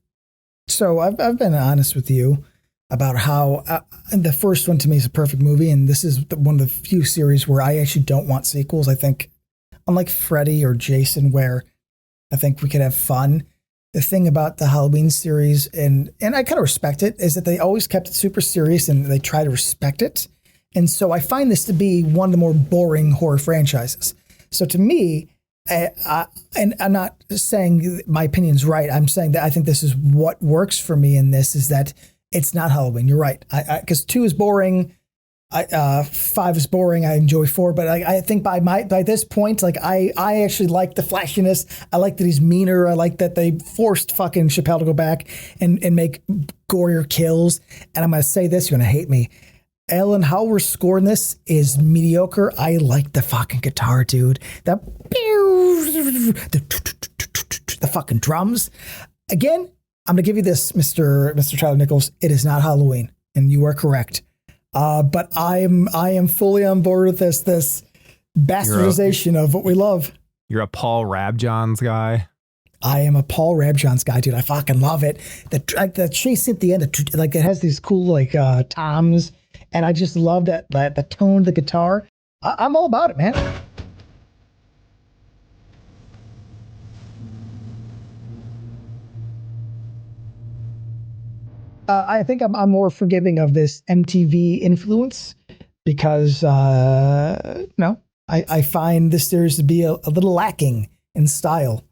So I've been honest with you about how the first one to me is a perfect movie. And this is one of the few series where I actually don't want sequels. I think unlike Freddy or Jason, where I think we could have fun. The thing about the Halloween series, and I kind of respect it, is that they always kept it super serious and they try to respect it. And so I find this to be one of the more boring horror franchises. So to me, and I'm not saying my opinion's right. I'm saying that I think this is what works for me in this is that it's not Halloween. You're right. Because 2 is boring. 5 is boring. I enjoy 4, but I think by this point, like I actually like the flashiness. I like that he's meaner. I like that they forced fucking Chappelle to go back and make gorier kills. And I'm going to say this, you're going to hate me. Ellen, how we're scoring this is mediocre. I like the fucking guitar, dude. The fucking drums. Again, I'm going to give you this, Mr. Tyler Nichols. It is not Halloween, and you are correct. But I am fully on board with this bastardization of what we love.
You're a Paul Rabjohns guy.
I am a Paul Rabjohns guy, dude. I fucking love it. The chase at the end, like it has these cool like toms, and I just love that the tone of the guitar. I'm all about it, man. I think I'm more forgiving of this MTV influence because, I find this series to be a little lacking in style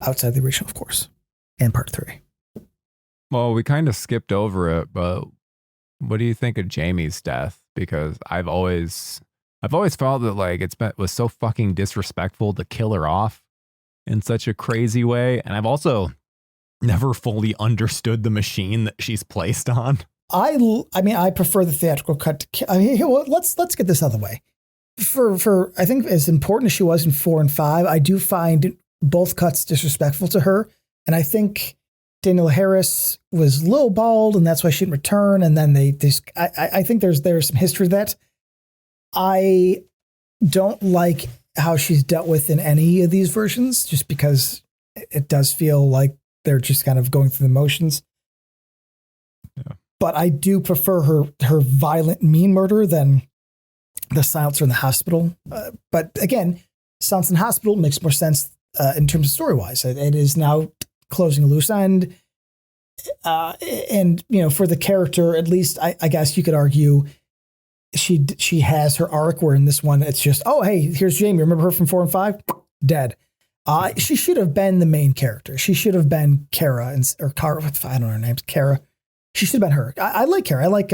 outside the original, of course, and part 3.
Well, we kind of skipped over it, but what do you think of Jamie's death? Because I've always felt that like it was so fucking disrespectful to kill her off in such a crazy way. And I've also never fully understood the machine that she's placed on.
I mean, I prefer the theatrical cut. Let's get this out of the way. For I think as important as she was in 4 and 5, I do find both cuts disrespectful to her. And I think Danielle Harris was lowballed and that's why she didn't return. And then I think there's some history to that. I don't like how she's dealt with in any of these versions, just because it does feel like they're just kind of going through the motions. Yeah. But I do prefer her violent, mean murder than the silencer in the hospital. But again, silence in the hospital makes more sense in terms of story-wise. It is now closing a loose end. And, for the character, at least, I guess you could argue she has her arc, where in this one, it's just, oh, hey, here's Jamie. Remember her from 4 and 5? Dead. She should have been the main character. She should have been Kara, or Kara. I don't know her name. Kara. She should have been her. I like Kara. I like,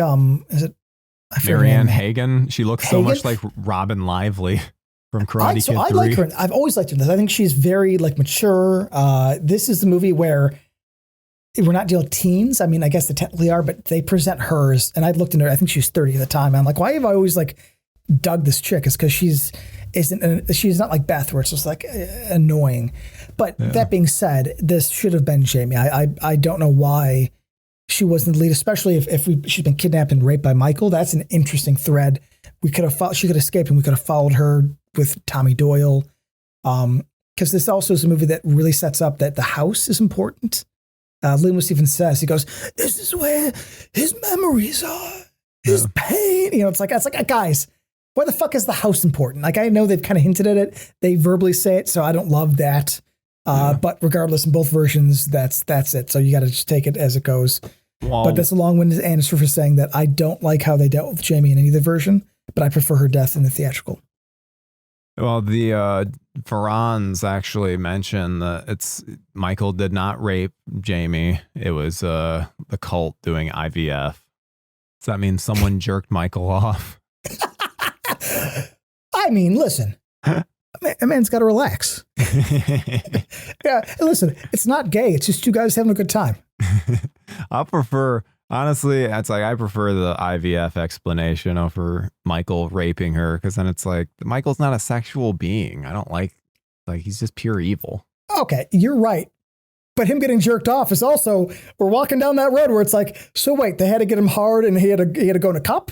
is it?
Marianne Hagen. She looks so much like Robin Lively from Karate Kid 3.
I like her. I've always liked her in this. I think she's very mature. This is the movie where we're not dealing with teens. I mean, I guess they technically are, but they present hers. And I looked into her. I think she was 30 at the time. I'm like, why have I always dug this chick? It's because she's not like Beth, where it's just annoying. But that being said, this should have been Jamie. I don't know why she wasn't the lead, especially if she's been kidnapped and raped by Michael. That's an interesting thread. She could have escaped, and we could have followed her with Tommy Doyle. Because this also is a movie that really sets up that the house is important. Loomis even says, he goes, "This is where his memories are, his pain." It's like guys, why the fuck is the house important? Like, I know they've kind of hinted at it. They verbally say it, so I don't love that. But regardless, in both versions, that's it. So you got to just take it as it goes. Wow. But that's a long-winded answer for saying that I don't like how they dealt with Jamie in either version, but I prefer her death in the theatrical.
Well, the Farrans actually mentioned that Michael did not rape Jamie. It was the cult doing IVF. So that means someone jerked Michael off.
I mean, listen, a man's got to relax. Yeah, listen, it's not gay. It's just two guys having a good time.
Honestly, it's like I prefer the IVF explanation over Michael raping her, because then it's like Michael's not a sexual being. I don't like he's just pure evil.
Okay, you're right. But him getting jerked off is also, we're walking down that road where it's like, so wait, they had to get him hard and he had to go in a cup?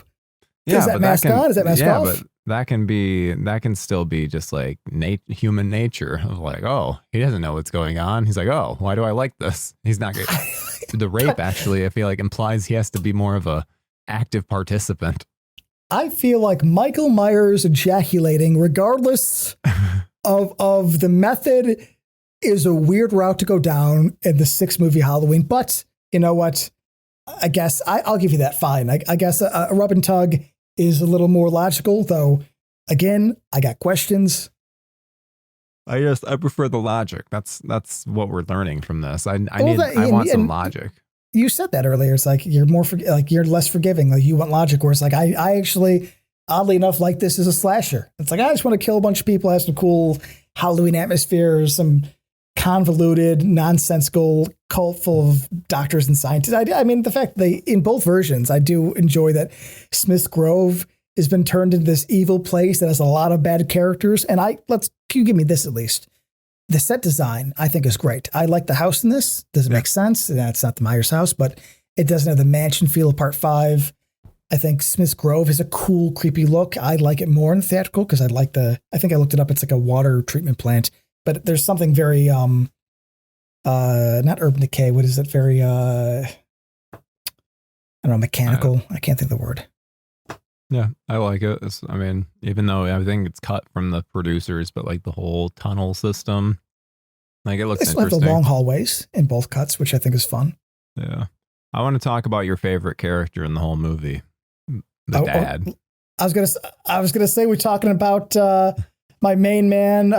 Yeah,
is that mask on? Is that mask off?
But that can still be just like human nature of like, oh, he doesn't know what's going on. He's like, oh, why do I like this? He's not good. The rape actually, I feel like, implies he has to be more of a active participant.
I feel like Michael Myers ejaculating, regardless of the method, is a weird route to go down in the 6th movie Halloween. But you know what? I guess I'll give you that. Fine. I guess a rub and tug is a little more logical, though. Again, I got questions. I
prefer the logic. That's what we're learning from this. I want some logic.
You said that earlier. It's like you're more you're less forgiving. Like you want logic, where it's like I actually, oddly enough, like this as a slasher. It's like I just want to kill a bunch of people, have some cool Halloween atmosphere, some convoluted, nonsensical cult full of doctors and scientists. I mean, the fact they, in both versions, I do enjoy that Smith's Grove has been turned into this evil place that has a lot of bad characters. And you give me this at least. The set design, I think, is great. I like the house in this. Does it make sense? It's not the Myers house, but it doesn't have the mansion feel of Part 5. I think Smith's Grove has a cool, creepy look. I like it more in the theatrical because I think I looked it up. It's like a water treatment plant. But there's something very, not Urban Decay. What is it? Very, I don't know, mechanical. I can't think of the word.
Yeah, I like it. Even though I think it's cut from the producers, but like the whole tunnel system, like it looks interesting.
The long hallways in both cuts, which I think is fun.
Yeah. I want to talk about your favorite character in the whole movie, the dad.
I was gonna say we're talking about my main man,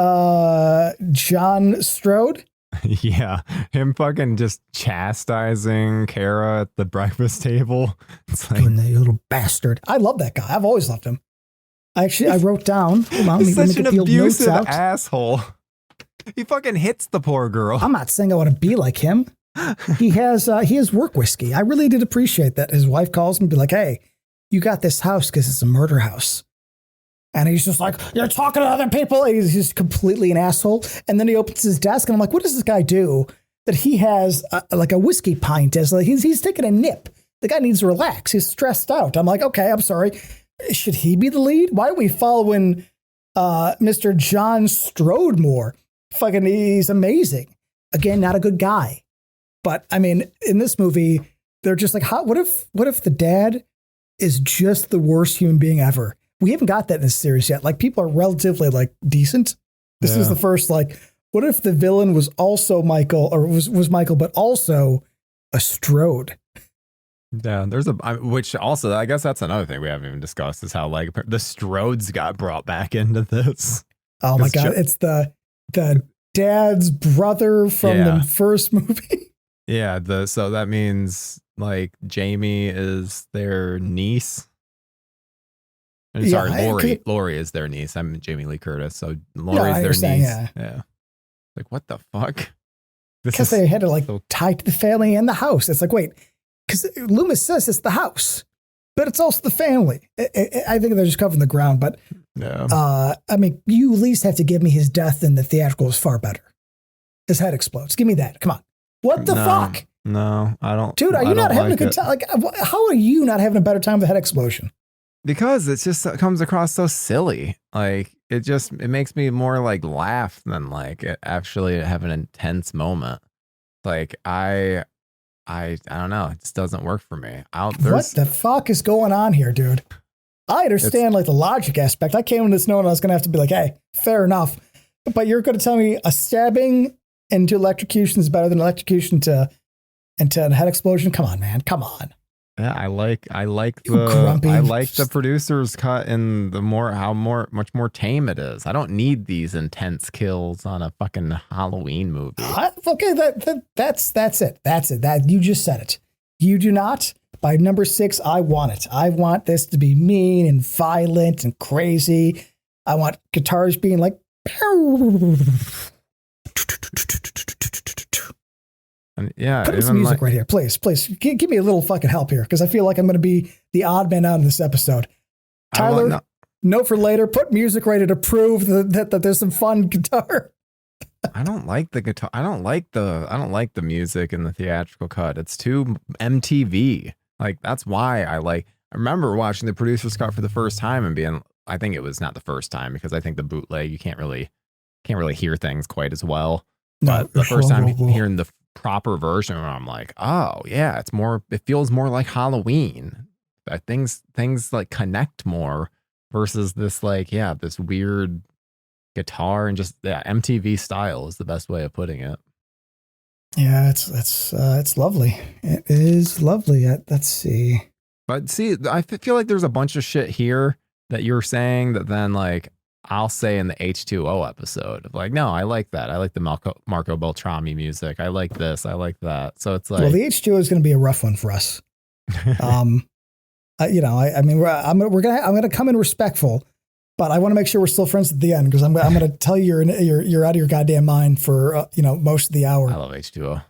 John Strode.
Yeah, him fucking just chastising Kara at the breakfast table. It's like,
you little bastard. I love that guy. I've always loved him. I wrote down.
He's such an abusive asshole. He fucking hits the poor girl.
I'm not saying I want to be like him. He has work whiskey. I really did appreciate that. His wife calls him and be like, "Hey, you got this house because it's a murder house." And he's just like, "You're talking to other people." He's just completely an asshole. And then he opens his desk and I'm like, what does this guy do that he has like a whiskey pint as like he's taking a nip? The guy needs to relax. He's stressed out. I'm like, okay, I'm sorry. Should he be the lead? Why are we following Mr. John Strode more? Fucking, he's amazing. Again, not a good guy. But I mean, in this movie, they're just like, what if the dad is just the worst human being ever? We haven't got that in this series yet. Like, people are relatively like decent. This is the first, like, what if the villain was also Michael, or was Michael, but also a Strode?
Yeah, which also, I guess that's another thing we haven't even discussed, is how like the Strodes got brought back into this.
Oh my God. It's the dad's brother from the first movie.
Yeah. So that means like Jamie is their niece. Sorry, Lori is their niece. I'm Jamie Lee Curtis. So Lori's their niece. Yeah. Like, what the fuck?
Because they had to like tie to the family and the house. It's like, wait, because Loomis says it's the house, but it's also the family. I think they're just covering the ground. But I mean, you at least have to give me his death in the theatrical is far better. His head explodes. Give me that. Come on. What the fuck?
No, I don't.
Dude, are you
I
not
don't
having
like
a good
it.
time? Like, how are you not having a better time with the head explosion?
Because it comes across so silly. Like it makes me more like laugh than like it actually have an intense moment. Like I don't know. It just doesn't work for me.
What the fuck is going on here, dude? I understand like the logic aspect. I came into this knowing I was going to have to be like, hey, fair enough. But you're going to tell me a stabbing into electrocution is better than electrocution into a head explosion? Come on, man. Come on.
Yeah, I like
You grumpy.
the producer's cut and much more tame it is. I don't need these intense kills on a fucking Halloween movie.
Okay, that's it. That's it. That you just said it. You do not. By number 6, I want it. I want this to be mean and violent and crazy. I want guitars being like.
And yeah,
put some music right here, please. Give me a little fucking help here, because I feel like I'm going to be the odd man out in this episode. Tyler, note for later. Put music right here to prove that there's some fun guitar.
I don't like the guitar. I don't like the music in the theatrical cut. It's too MTV. Like that's why I remember watching the producer's cut for the first time and being. I think it was not the first time because I think the bootleg you can't really hear things quite as well. But the first time hearing the proper version, I'm like, oh yeah, it feels more like Halloween. Things like connect more versus this this weird guitar and just MTV style is the best way of putting it.
Yeah, it's lovely. It is lovely. Let's see.
But see, I feel like there's a bunch of shit here that you're saying that then like I'll say in the H2O episode of like, no, I like that. I like the Marco Beltrami music. I like this. I like that. So it's like,
well, the H2O is going to be a rough one for us. I mean, I'm going to come in respectful, but I want to make sure we're still friends at the end because I'm going to tell you you're out of your goddamn mind for most of the hour.
I love H2O.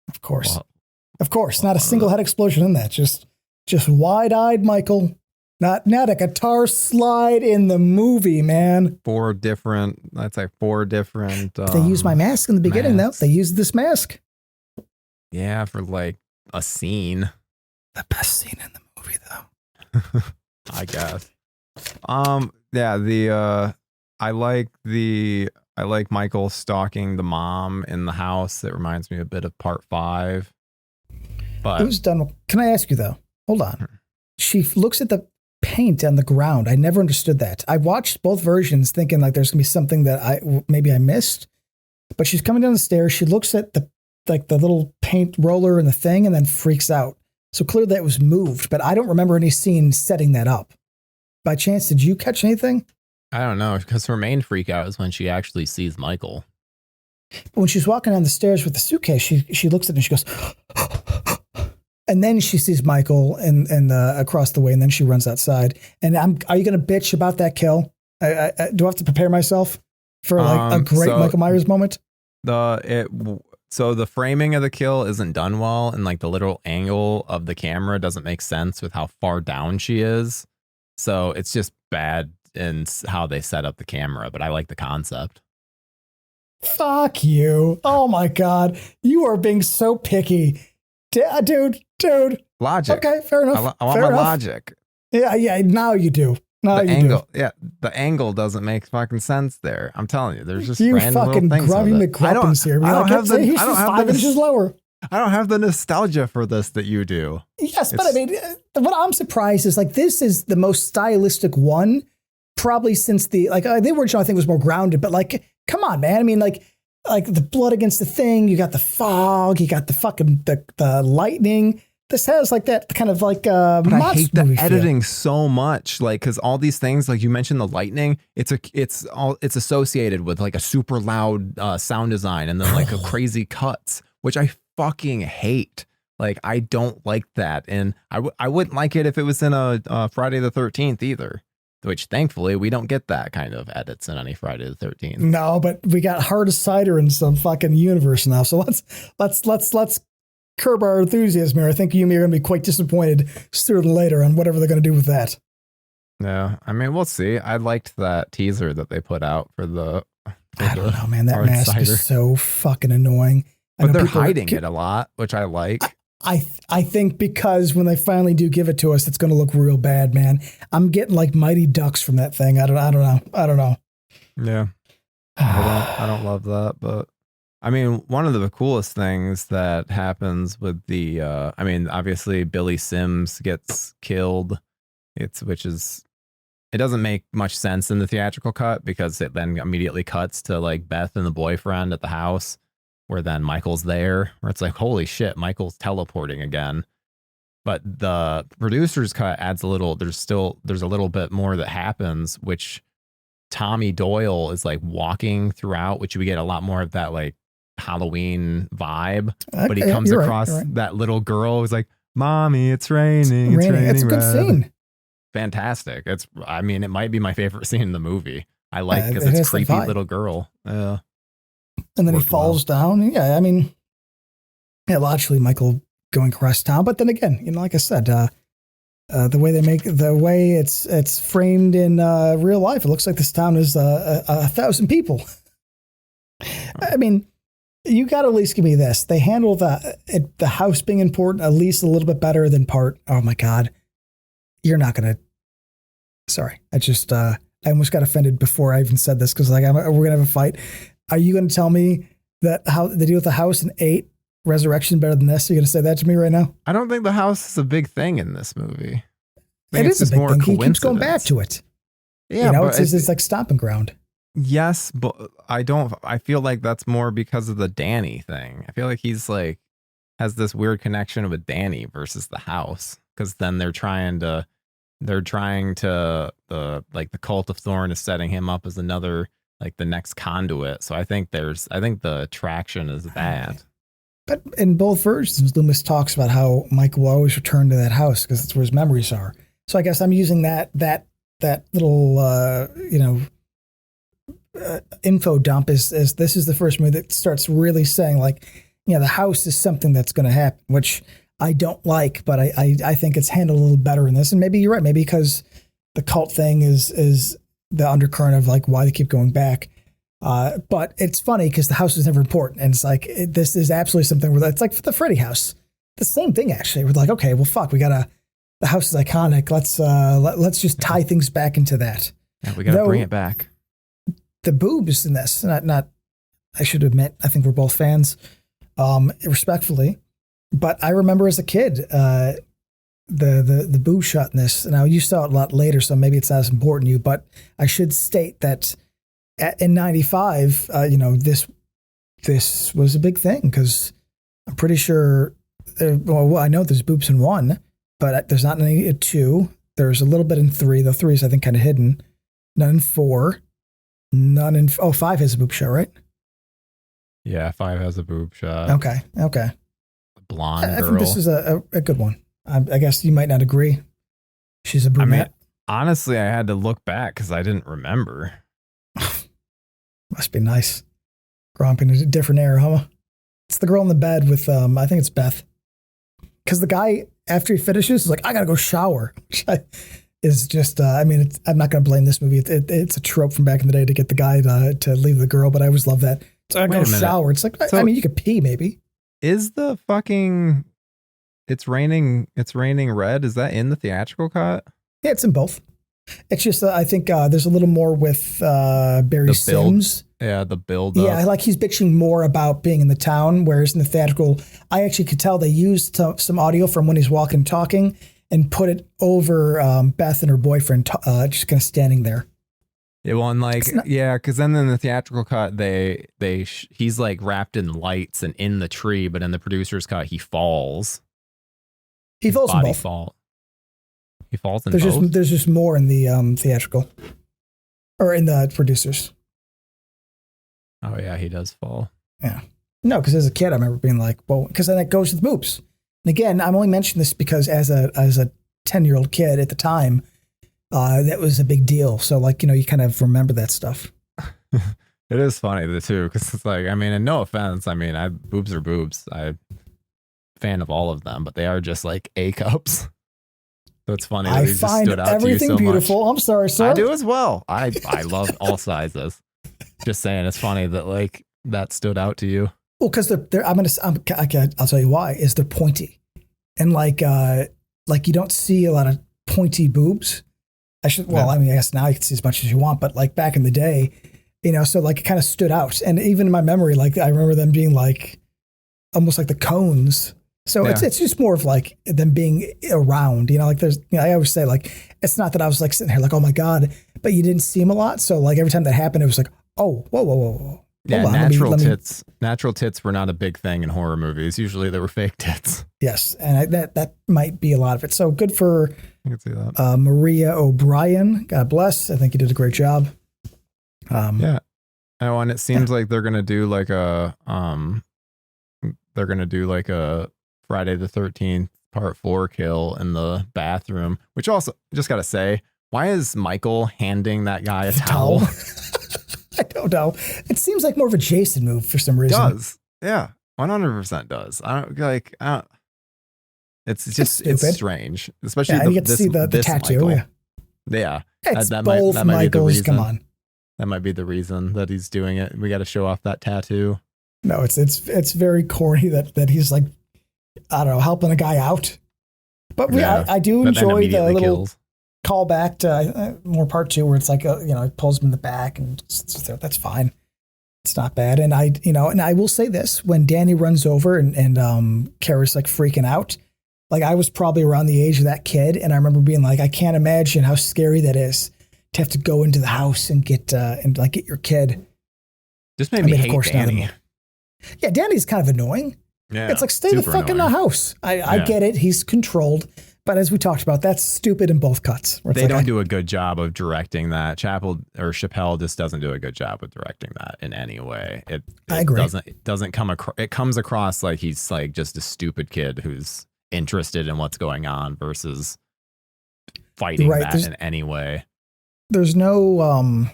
Of course, not a single head explosion in that. Just wide-eyed Michael. Not a guitar slide in the movie, man.
4 different. They
used my mask in the beginning, though. They used this mask.
Yeah, for like a scene.
The best scene in the movie, though.
I guess. Yeah. I like Michael stalking the mom in the house. It reminds me a bit of Part 5. But
it was done. Can I ask you though? Hold on. She looks at the paint on the ground. I never understood that. I watched both versions thinking like there's gonna be something that I missed, but she's coming down the stairs. She looks at the little paint roller and the thing and then freaks out. So clearly that was moved, but I don't remember any scene setting that up. By chance, did you catch anything?
I don't know, because her main freak out is when she actually sees Michael.
But when she's walking down the stairs with the suitcase, she looks at it and she goes, and then she sees Michael and across the way, and then she runs outside. And are you going to bitch about that kill? Do I have to prepare myself for like a great Michael Myers moment?
So the framing of the kill isn't done well, and like the literal angle of the camera doesn't make sense with how far down she is. So it's just bad in how they set up the camera, but I like the concept.
Fuck you. Oh my God. You are being so picky. Dude.
Logic.
Okay, fair enough.
I want my logic.
Yeah, now you do.
The angle, yeah, the angle doesn't make fucking sense there. I'm telling you, there's just
you
random
fucking
little things.
Grumpy McGrumpins here.
I don't have the
inches lower.
I don't have the nostalgia for this that you do.
Yes, but I mean, what I'm surprised is like this is the most stylistic one, probably since the original I think was more grounded. But like, come on, man. I mean, like the blood against the thing. You got the fog. You got the fucking the lightning. This has like that kind of like
but I hate the editing so much, like because all these things, like you mentioned the lightning, it's associated with like a super loud sound design and then like a crazy cuts, which I fucking hate. Like I don't like that, and I wouldn't like it if it was in a Friday the 13th either. Which thankfully we don't get that kind of edits in any Friday the 13th.
No, but we got Heart of Cider in some fucking universe now, so let's curb our enthusiasm here. I think you and me are going to be quite disappointed sooner than later on whatever they're going to do with that.
Yeah, I mean, we'll see. I liked that teaser that they put out for the.
I don't know, man. That mask is so fucking annoying.
But they're hiding it a lot, which I like.
I think because when they finally do give it to us, it's going to look real bad, man. I'm getting like Mighty Ducks from that thing. I don't know.
Yeah. I don't love that, but I mean, one of the coolest things that happens with the, I mean, obviously Billy Sims gets killed. It doesn't make much sense in the theatrical cut because it then immediately cuts to like Beth and the boyfriend at the house, where then Michael's there, where it's like, holy shit, Michael's teleporting again. But the producer's cut adds there's a little bit more that happens, which Tommy Doyle is like walking throughout, which we get a lot more of that like Halloween vibe. But he comes across that little girl who's like, Mommy, it's raining. It's raining.
It's a good scene.
Fantastic. It might be my favorite scene in the movie. I like because it's creepy little girl. Yeah.
And then he falls down. Yeah, I mean, yeah, logically Michael going across town, but then again, like I said, the way it's framed in real life, it looks like this town is 1,000 people. I mean, you got to at least give me this. They handle the house being important at least a little bit better than part. Oh my God, you're not gonna. Sorry, I almost got offended before I even said this because we're gonna have a fight. Are you going to tell me that how they deal with the house in 8 Resurrection better than this? Are you going to say that to me right now?
I don't think the house is a big thing in this movie.
It is a big thing. He keeps going back to it.
Yeah,
it's like stomping ground.
Yes, but I feel like that's more because of the Danny thing. I feel like he's like has this weird connection with Danny versus the house, because then they're trying to the cult of Thorn is setting him up as another, like the next conduit. So I think the attraction is that.
But in both versions, Loomis talks about how Michael will always return to that house because it's where his memories are. So I guess I'm using that little info dump as this is the first movie that starts really saying like, the house is something that's going to happen, which I don't like, but I think it's handled a little better in this. And maybe you're right. Maybe because the cult thing is the undercurrent of like why they keep going back. But it's funny because the house is never important. And it's like, this is absolutely something where it's like the Freddy house, the same thing actually. We're like, okay, well, fuck, the house is iconic. Let's just tie things back into that.
Yeah, we got to bring it back.
The boobs in this, not, I should admit, I think we're both fans, respectfully, but I remember as a kid, the boob shot in this. Now you saw it a lot later, so maybe it's not as important to you, but I should state that in 95, this was a big thing because I'm pretty sure, I know there's boobs in 1, but there's not any in 2. There's a little bit in 3. The 3 is, I think, kind of hidden. None in 4. None in, 5 has a boob shot, right?
Yeah, 5 has a boob shot.
Okay.
Blonde girl.
I think this is a good one. I guess you might not agree. She's a brunette. I mean,
honestly, I had to look back because I didn't remember.
Must be nice. Growing up in a different era, huh? It's the girl in the bed with, I think it's Beth. Because the guy, after he finishes, is like, I gotta go shower. Which is just, I'm not going to blame this movie. It's a trope from back in the day to get the guy to leave the girl, but I always love that. So I go shower. It's like, you could pee maybe.
Is the fucking It's Raining Red, is that in the theatrical cut?
Yeah, it's in both. It's just, I think there's a little more with Barry Sims.
Yeah, the build.
Yeah, like he's bitching more about being in the town, whereas in the theatrical, I actually could tell they used some audio from when he's walking and talking and put it over Beth and her boyfriend just kind of standing there.
Yeah, well, and because then in the theatrical cut, he's like wrapped in lights and in the tree, but in the producer's cut, he falls.
He falls in both.
He falls in both?
There's just more in the theatrical, or in the producers.
Oh yeah, he does fall.
Yeah. No, because as a kid, I remember being like, well, because then it goes to the boobs. And again, I'm only mentioning this because as a 10-year-old kid at the time, that was a big deal. So you kind of remember that stuff.
It is funny too, because it's like, and no offense, boobs are boobs. I'm a fan of all of them, but they are just like A cups. So it's funny.
I find
stood out
everything
to you so
beautiful.
Much.
I'm sorry, sir.
I do as well. I love all sizes. Just saying, it's funny that that stood out to you.
Well, because I'll tell you why, is they're pointy. And like you don't see a lot of pointy boobs. I guess now you can see as much as you want, but like back in the day, so like it kind of stood out. And even in my memory, like I remember them being like almost like the cones. So it's just more of like them being around, like there's, I always say like, it's not that I was like sitting here like, oh my God, but you didn't see them a lot. So like every time that happened, it was like, oh, whoa.
Yeah, natural tits were not a big thing in horror movies. Usually they were fake tits.
Yes, and that might be a lot of it. So good for
I can see that.
Maria O'Brien. God bless. I think you did a great job.
Yeah. Oh, and it seems like they're gonna do like a Friday the 13th Part 4 kill in the bathroom. Which also, just gotta say, why is Michael handing that guy a towel?
I don't know. It seems like more of a Jason move for some reason.
It does. Yeah. 100% does. It's strange. Especially
you get to see the tattoo.
Michael. Yeah.
It's both Michaels. Might be the reason. Come on.
That might be the reason that he's doing it. We got to show off that tattoo.
No, it's very corny that he's like, I don't know, helping a guy out. But I do enjoy the little kills. Call back to more part 2 where it's like, it pulls him in the back and that's fine. It's not bad. And I will say this, when Danny runs over and Kara's like freaking out, like I was probably around the age of that kid. And I remember being like, I can't imagine how scary that is to have to go into the house and get your kid.
Just made me hate Danny.
Yeah. Danny's kind of annoying.
Yeah.
It's like, stay the fuck in the house. I get it. He's controlled. But as we talked about, that's stupid in both cuts.
They don't do a good job of directing that. Chappelle just doesn't do a good job of directing that in any way. I agree. Doesn't come across. It comes across like he's like just a stupid kid who's interested in what's going on versus fighting that in any way.
There's no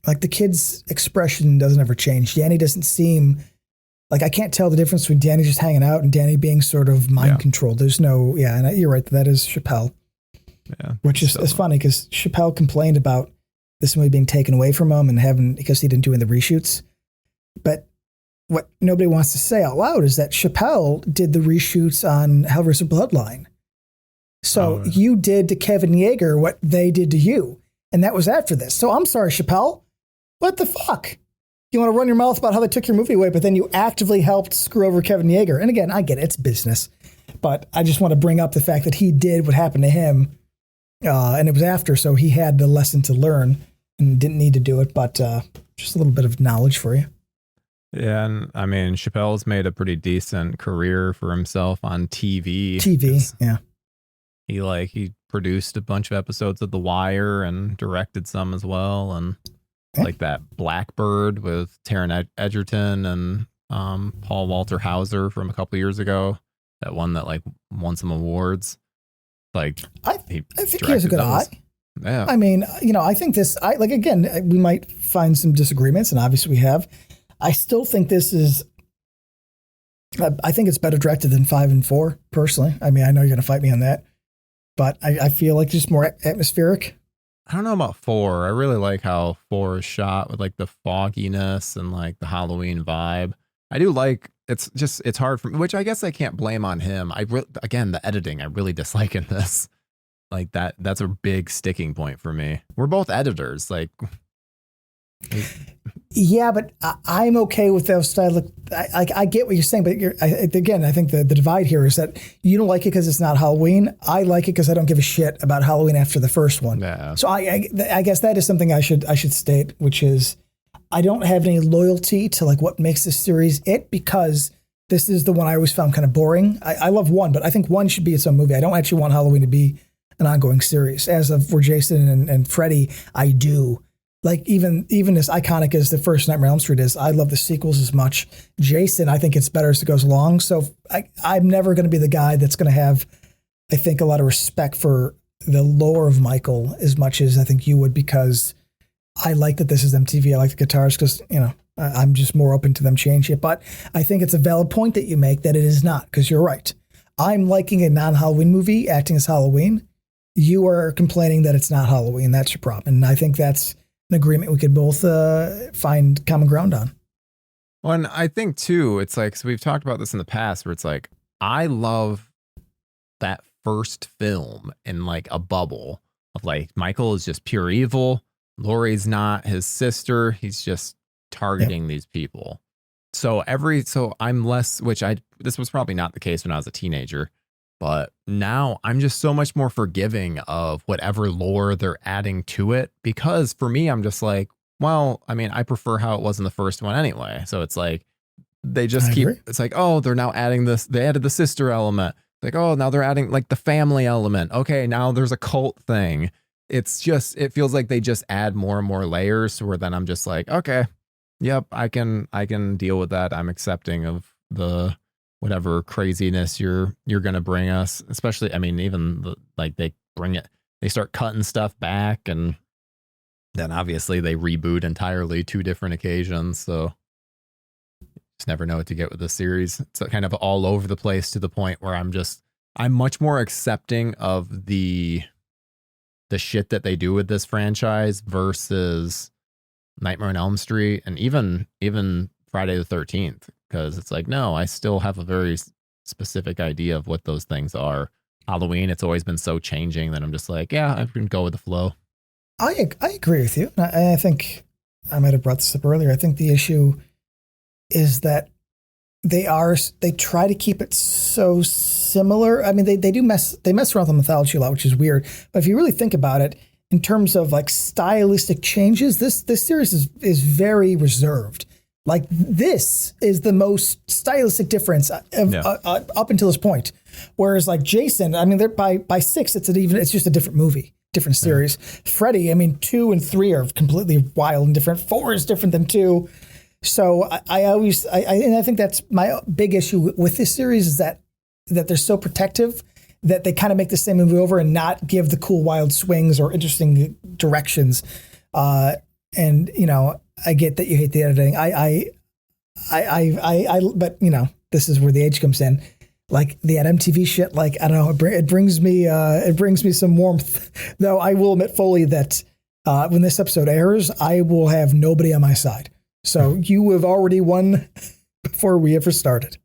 like the kid's expression doesn't ever change. Danny doesn't seem. Like, I can't tell the difference between Danny just hanging out and Danny being sort of mind controlled. There's no, and you're right, that is Chappelle.
Yeah.
Which is funny because Chappelle complained about this movie being taken away from him because he didn't do any of the reshoots. But what nobody wants to say out loud is that Chappelle did the reshoots on Hellraiser Bloodline. So you did to Kevin Yeager what they did to you. And that was after this. So I'm sorry, Chappelle. What the fuck? You want to run your mouth about how they took your movie away, but then you actively helped screw over Kevin Yeager. And again, I get it, it's business. But I just want to bring up the fact that he did what happened to him. And it was after, so he had the lesson to learn and didn't need to do it. But just a little bit of knowledge for you.
Yeah, and I mean, Chappelle's made a pretty decent career for himself on TV.
Yeah.
He produced a bunch of episodes of The Wire and directed some as well. And like that Blackbird with Taron Egerton and Paul Walter Hauser from a couple years ago, that one that like won some awards. Like
I think he has a good eye.
Yeah.
I mean, I think again, we might find some disagreements, and obviously we have. I still think this is. I think it's better directed than 5 and 4, personally. I mean, I know you're going to fight me on that, but I feel like just more atmospheric.
I don't know about 4. I really like how 4 is shot with like the fogginess and like the Halloween vibe. I do like it's hard for me, which I guess I can't blame on him. Again, the editing I really dislike in this. Like that's a big sticking point for me. We're both editors, like.
Yeah, but I'm okay with those style. I get what you're saying, but I think the divide here is that you don't like it because it's not Halloween. I like it because I don't give a shit about Halloween after the first one.
Yeah.
So I guess that is something I should state, which is I don't have any loyalty to like what makes this series because this is the one I always found kind of boring. I love 1, but I think 1 should be its own movie. I don't actually want Halloween to be an ongoing series. As of for Jason and Freddy, I do. Like even as iconic as the first Nightmare on Elm Street is, I love the sequels as much. Jason, I think it's better as it goes along. So I'm never going to be the guy that's going to have, I think, a lot of respect for the lore of Michael as much as I think you would, because I like that this is MTV. I like the guitars because, I'm just more open to them changing it. But I think it's a valid point that you make that it is not, because you're right. I'm liking a non-Halloween movie acting as Halloween. You are complaining that it's not Halloween. That's your problem. And I think that's an agreement we could both find common ground on.
Well, and I think too, it's like, so we've talked about this in the past where it's like, I love that first film in like a bubble of like, Michael is just pure evil. Laurie's not his sister. He's just targeting these people. So I'm less, this was probably not the case when I was a teenager, but now I'm just so much more forgiving of whatever lore they're adding to it. Because for me, I'm just like, well, I mean, I prefer how it was in the first one anyway. So it's like, they just it's like, oh, they're now adding this. They added the sister element. Like, oh, now they're adding like the family element. Okay, now there's a cult thing. It's just, it feels like they just add more and more layers where then I'm just like, okay, yep, I can deal with that. I'm accepting of the whatever craziness you're going to bring us. Especially, I mean, even like they start cutting stuff back, and then obviously they reboot entirely 2 different occasions. So just never know what to get with this series. It's kind of all over the place to the point where I'm much more accepting of the shit that they do with this franchise versus Nightmare on Elm Street and even Friday the 13th, because it's like, no, I still have a very specific idea of what those things are. Halloween, it's always been so changing that I'm just like, yeah, I can go with the flow.
I agree with you. I think I might have brought this up earlier. I think the issue is that they try to keep it so similar. I mean, they mess around with the mythology a lot, which is weird. But if you really think about it, in terms of like stylistic changes, this series is very reserved. Like, this is the most stylistic difference up until this point. Whereas like Jason, I mean, they're by 6, it's just a different movie, different series. Yeah. Freddy, I mean, 2 and 3 are completely wild and different. 4 is different than 2. So I think that's my big issue with this series, is that they're so protective that they kind of make the same movie over and not give the cool wild swings or interesting directions. And you know, I get that you hate the editing. But you know, this is where the age comes in. Like the MTV shit, like, I don't know, it brings me some warmth. Though I will admit fully that when this episode airs, I will have nobody on my side. So you have already won before we ever started.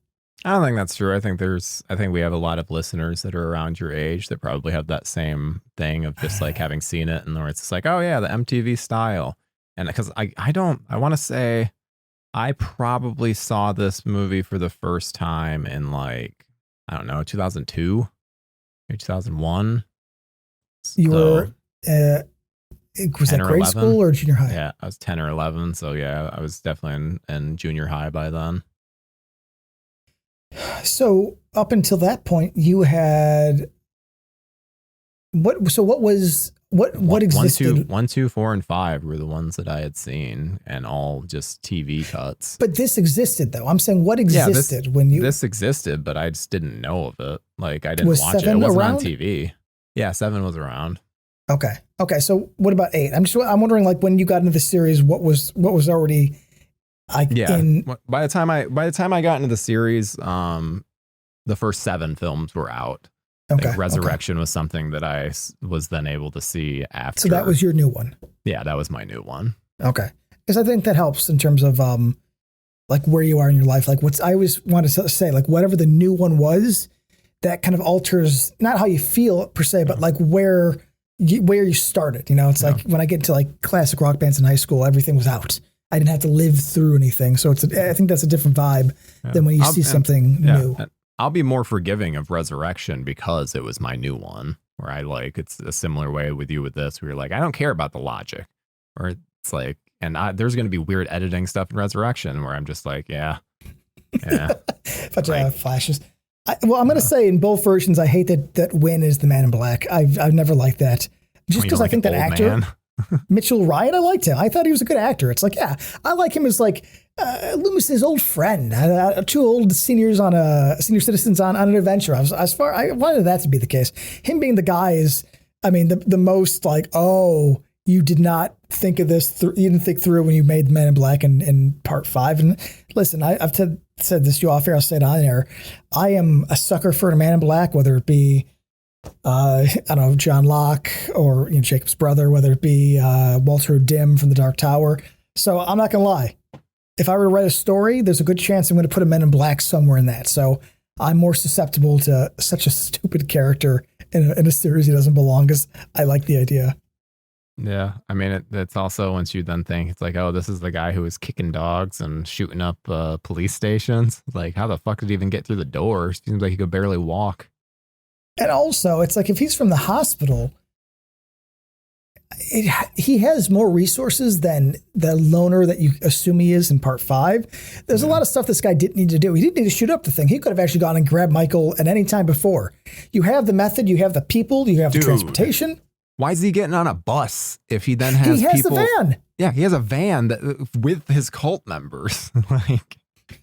I don't think that's true. I think we have a lot of listeners that are around your age that probably have that same thing of just like having seen it, and where it's just like, oh yeah, the MTV style. And because I want to say I probably saw this movie for the first time in like, I don't know, 2002 or 2001.
You were was that grade
11.
school or junior high?
Yeah, I was 10 or 11. So yeah, I was definitely in junior high by then.
So up until that point, you had what existed?
1, 2, 4, and 5 were the ones that I had seen, and all just TV cuts.
But this existed, though. I'm saying, what existed when you?
This existed, but I just didn't know of it. Like, I didn't watch it. It wasn't around? On TV. Yeah, 7 was around.
Okay. So what about 8? I'm wondering, like, when you got into the series, what was already. By the time I got into the series, the first 7 films were out.
Okay. Like Resurrection was something that I was then able to see after.
So that was your new one.
Yeah, that was my new one.
Okay, because I think that helps in terms of like where you are in your life. Like I always want to say, like whatever the new one was, that kind of alters not how you feel per se, but like where you started. You know, it's like when I get into like classic rock bands in high school, everything was out. I didn't have to live through anything. So I think that's a different vibe than when you see something new.
I'll be more forgiving of Resurrection because it was my new one, where I like, it's a similar way with you with this, where you're like, I don't care about the logic, or it's like, and there's going to be weird editing stuff in Resurrection where I'm just like, yeah.
Bunch of flashes. I'm going to say in both versions, I hate that Wynn is the Man in Black. I've never liked that. Just because I think that actor, Mitchell Ryan, I liked him. I thought he was a good actor. It's like, yeah, I like him as like Loomis's old friend. 2 old senior citizens on an adventure. I wanted that to be the case. Him being the guy is, I mean, the most like, oh, you did not think of this. You didn't think through when you made the Man in Black in part 5. And listen, I've said this to you off air. I'll say it on air. I am a sucker for a Man in Black, whether it be I don't know, John Locke or Jacob's brother, whether it be Walter Dim from The Dark Tower. So I'm not gonna lie, if I were to write a story, there's a good chance I'm going to put a Men in Black somewhere in that. So I'm more susceptible to such a stupid character in a series he doesn't belong, because I like the idea.
Yeah, I mean, it's also, once you then think, it's like, oh, this is the guy who was kicking dogs and shooting up police stations. Like, how the fuck did he even get through the door? Seems like he could barely walk.
And also, it's like, if he's from the hospital, he has more resources than the loner that you assume he is in part 5. There's a lot of stuff this guy didn't need to do. He didn't need to shoot up the thing. He could have actually gone and grabbed Michael at any time before. You have the method, you have the people, you have the transportation.
Why is he getting on a bus if he then has people?
The van.
Yeah, he has a van with his cult members. Like,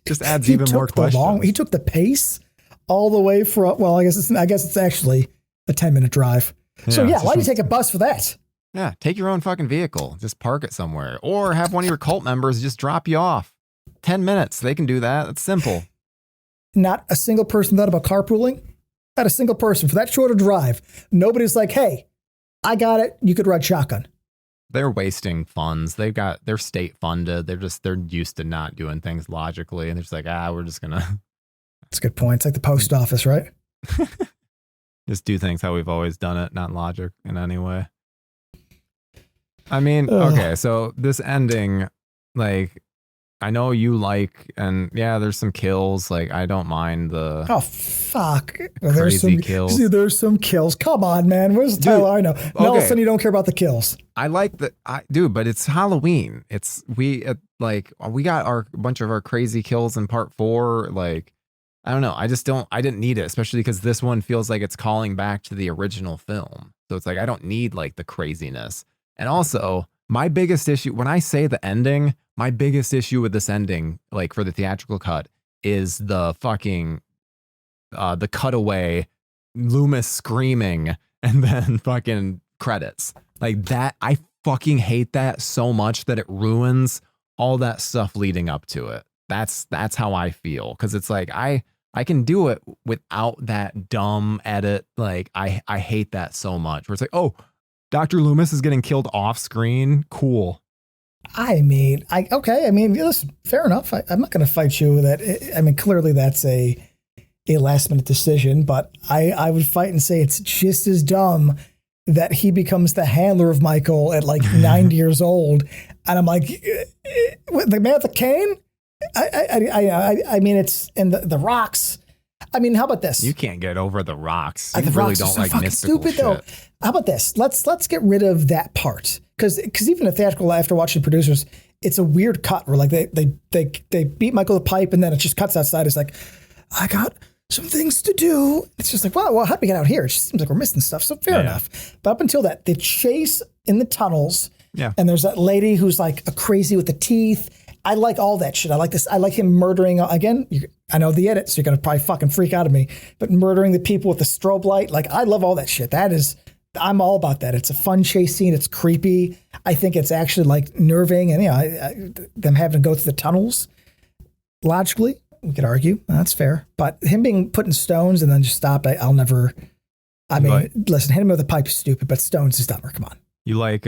just adds even more questions.
He took the pace all the way from, well, I guess it's actually a 10-minute drive. So yeah, why do you take a bus for that?
Yeah, take your own fucking vehicle. Just park it somewhere. Or have one of your cult members just drop you off. 10 minutes. They can do that. It's simple.
Not a single person thought about carpooling. Not a single person for that short a drive. Nobody's like, hey, I got it. You could ride shotgun.
They're wasting funds. They're state funded. They're used to not doing things logically. And they're just like, we're just going to.
That's a good point. It's like the post office, right?
Just do things how we've always done it, not logic in any way. I mean, okay, so this ending, like, I know you like, and yeah, there's some kills. Like, I don't mind the
fuck,
crazy kills.
See, there's some kills. Come on, man. Where's Tyler? I know. Okay. Now all of a sudden you don't care about the kills.
I like that. I do, but it's Halloween. We got a bunch of our crazy kills in part 4. Like, I don't know. I didn't need it, especially because this one feels like it's calling back to the original film. So it's like, I don't need like the craziness. And also, my biggest issue, when I say the ending, my biggest issue with this ending, like for the theatrical cut, is the fucking, the cutaway, Loomis screaming, and then fucking credits. Like that, I fucking hate that so much that it ruins all that stuff leading up to it. That's how I feel. Because it's like, I can do it without that dumb edit. Like, I hate that so much. Where it's like, oh, Dr. Loomis is getting killed off screen. Cool.
I mean, listen, fair enough. I'm not going to fight you with that. I mean, clearly that's a last minute decision, but I would fight and say it's just as dumb that he becomes the handler of Michael at like 90 years old. And I'm like, the man with the cane? I mean, it's in the rocks. I mean, how about this?
You can't get over the rocks. You really don't like mystical shit. Though.
How about this? Let's get rid of that part, because even the theatrical, after watching producers, it's a weird cut where like they beat Michael the pipe and then it just cuts outside. It's like, I got some things to do. It's just like, well, how'd we get out here? It just seems like we're missing stuff. So fair enough. But up until that, the chase in the tunnels. Yeah. And there's that lady who's like a crazy with the teeth. I like all that shit. I like this. I like him murdering again. I know the edit, so you're going to probably fucking freak out at me, but murdering the people with the strobe light. Like, I love all that shit. I'm all about that. It's a fun chase scene. It's creepy. I think it's actually like nerving, and them having to go through the tunnels. Logically, we could argue that's fair, but him being put in stones and then just stopped. I'll never. I mean, listen, hitting him with a pipe is stupid, but stones is dumber. Come on.
You like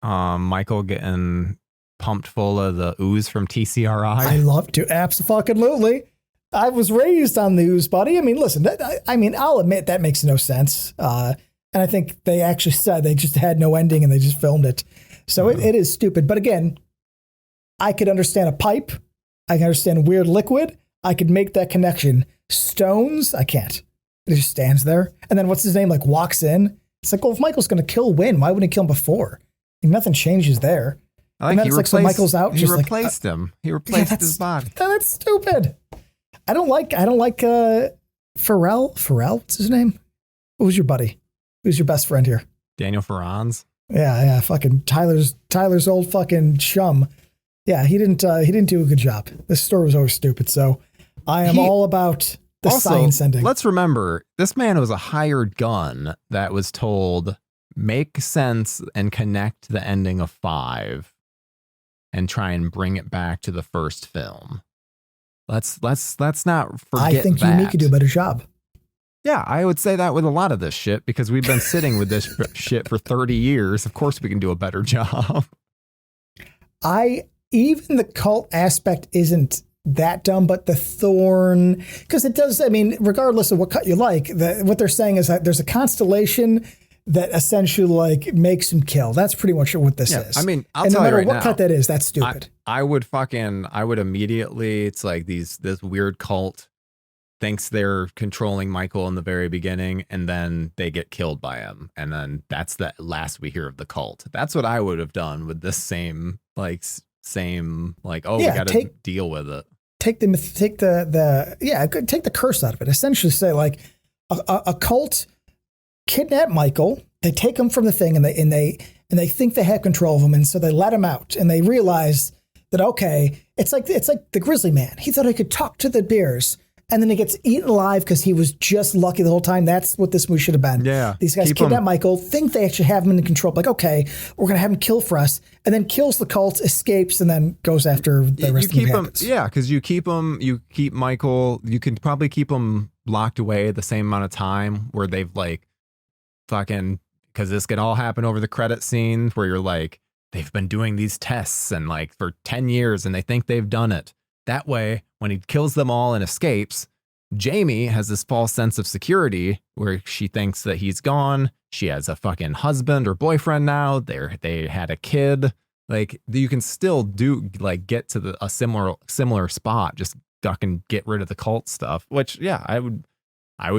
Michael getting pumped full of the ooze from TCRI?
I love to. Absolutely. I was raised on the ooze, buddy. I mean, listen, I'll admit that makes no sense. And I think they actually said they just had no ending and they just filmed it. So it is stupid. But again, I could understand a pipe. I can understand weird liquid. I could make that connection. Stones, I can't. It just stands there. And then what's his name? Like walks in. It's like, well, if Michael's going to kill Wynn, why wouldn't he kill him before? Nothing changes there.
I like so Michael's out. He replaced him. He replaced his body.
That's stupid. I don't like Pharrell. Pharrell, what's his name? Who's your buddy? Who's your best friend here?
Daniel Farran's.
Yeah. Fucking Tyler's old fucking chum. Yeah, he didn't do a good job. This story was always stupid. So I am all about the science ending.
Let's remember, this man was a hired gun that was told, make sense and connect the ending of 5 and try and bring it back to the first film. Let's not forget
I think
that.
you could do a better job.
Yeah, I would say that with a lot of this shit, because we've been sitting with this shit for 30 years. Of course we can do a better job.
I even the cult aspect isn't that dumb, but the Thorn, because it does, I mean, regardless of what cut you like, what they're saying is that there's a constellation that essentially like makes him kill. That's pretty much what this is.
I mean,
and no matter what cut that is, that's stupid.
I would immediately, it's like this weird cult thinks they're controlling Michael in the very beginning, and then they get killed by him. And then that's the last we hear of the cult. That's what I would have done with this same, we got to deal with it.
Take the curse out of it. Essentially say like a cult kidnap Michael. They take him from the thing and they think they have control of him. And so they let him out and they realize that, okay, it's like the grizzly man. He thought he could talk to the bears. And then he gets eaten alive because he was just lucky the whole time. That's what this movie should have been.
Yeah.
These guys kidnap Michael, think they actually have him in control. Like, okay, we're going to have him kill for us. And then kills the cult, escapes, and then goes after the rest of the happens.
Yeah, because you keep Michael, you can probably keep him locked away the same amount of time where they've like fucking, because this could all happen over the credit scene where you're like, they've been doing these tests and like for 10 years and they think they've done it. That way, when he kills them all and escapes, Jamie has this false sense of security where she thinks that he's gone. She has a fucking husband or boyfriend now. They had a kid. Like you can still get to a similar spot. Just fucking get rid of the cult stuff. Which I would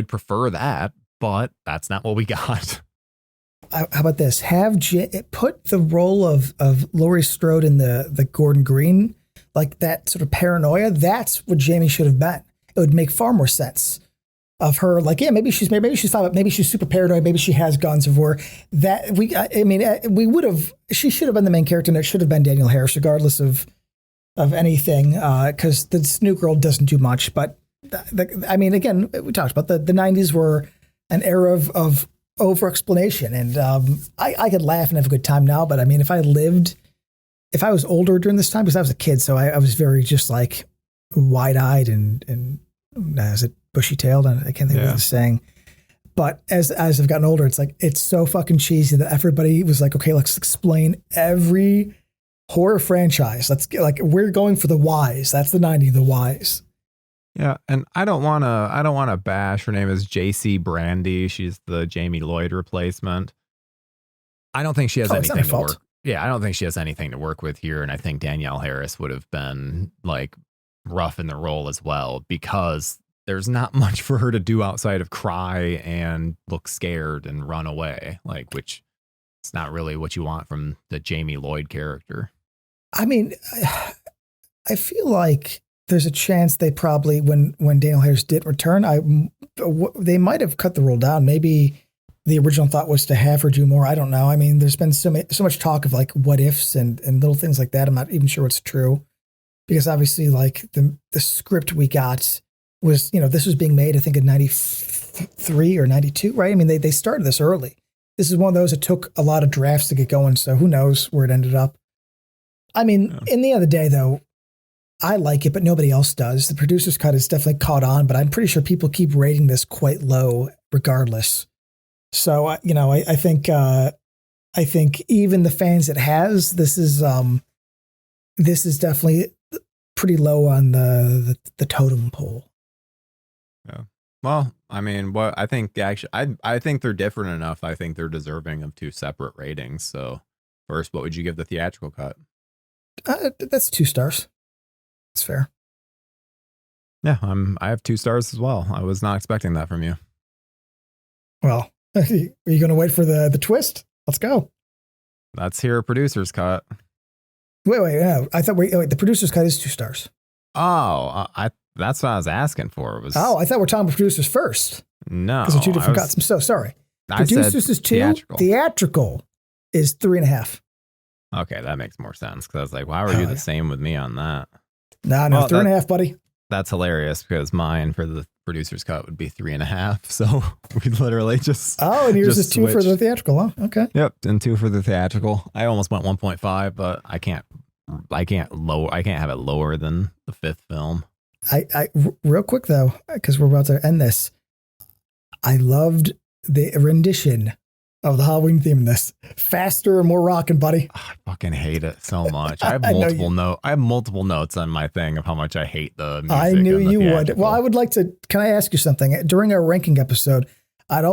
prefer that, but that's not what we got.
How about this? Put the role of Laurie Strode in the Gordon Green. Like that sort of paranoia, that's what Jamie should have been. It would make far more sense of her. Like, yeah, maybe she's fine, but maybe she's super paranoid. Maybe she has guns of war. She should have been the main character, and it should have been Danielle Harris, regardless of anything. Because this new girl doesn't do much. But again, we talked about the 90s were an era of over explanation, and I could laugh and have a good time now. But I mean, if I was older during this time, because I was a kid, so I was very just like wide-eyed and is it bushy-tailed? I can't think of the saying. But as I've gotten older, it's like it's so fucking cheesy that everybody was like, okay, let's explain every horror franchise. We're going for the whys. That's the 90s, the whys.
Yeah, and I don't want to bash. Her name is J.C. Brandy. She's the Jamie Lloyd replacement. I don't think she has anything to work. Yeah, I don't think she has anything to work with here, and I think Danielle Harris would have been like rough in the role as well because there's not much for her to do outside of cry and look scared and run away, which it's not really what you want from the Jamie Lloyd character. I
mean, I feel like there's a chance they probably, when Danielle Harris did return, they might have cut the role down. Maybe the original thought was to have her do more. I don't know. I mean, there's been so much talk of like what ifs and little things like that. I'm not even sure what's true because obviously like the script we got was, this was being made, I think in 93 or 92, right? I mean, they started this early. This is one of those that took a lot of drafts to get going. So who knows where it ended up. I mean, in the end of the day though, I like it, but nobody else does. The producer's cut is definitely caught on, but I'm pretty sure people keep rating this quite low regardless. So, I think even the fans it has, this is definitely pretty low on the totem pole.
Yeah. Well, I mean, I think actually, I think they're different enough. I think they're deserving of two separate ratings. So first, what would you give the theatrical cut?
That's 2 stars. It's fair.
Yeah. I have 2 stars as well. I was not expecting that from you.
Well, are you going to wait for the twist? Let's go.
Let's hear a producer's cut.
Wait, no. I thought, the producer's cut is 2 stars.
Oh, that's what I was asking for.
I thought we're talking about producers first.
No.
Because they're 2 different cuts. I'm so sorry. Producers is 2. Theatrical is 3.5.
Okay, that makes more sense. Because I was like, why were you the same with me on that?
No, 3.5, buddy.
That's hilarious because mine for the producer's cut would be 3.5. So we literally just.
Oh, and yours is 2 for the theatrical, huh? Okay.
Yep, and 2 for the theatrical. I almost went 1.5, but I can't have it lower than the 5th film.
I real quick though, because we're about to end this. I loved the rendition Oh, the Halloween theme in this. Faster and more rockin', buddy.
I fucking hate it so much. I have multiple notes on my thing of how much I hate the music.
I knew you would.
Theatrical.
Well, I would like to. Can I ask you something? During our ranking episode, I'd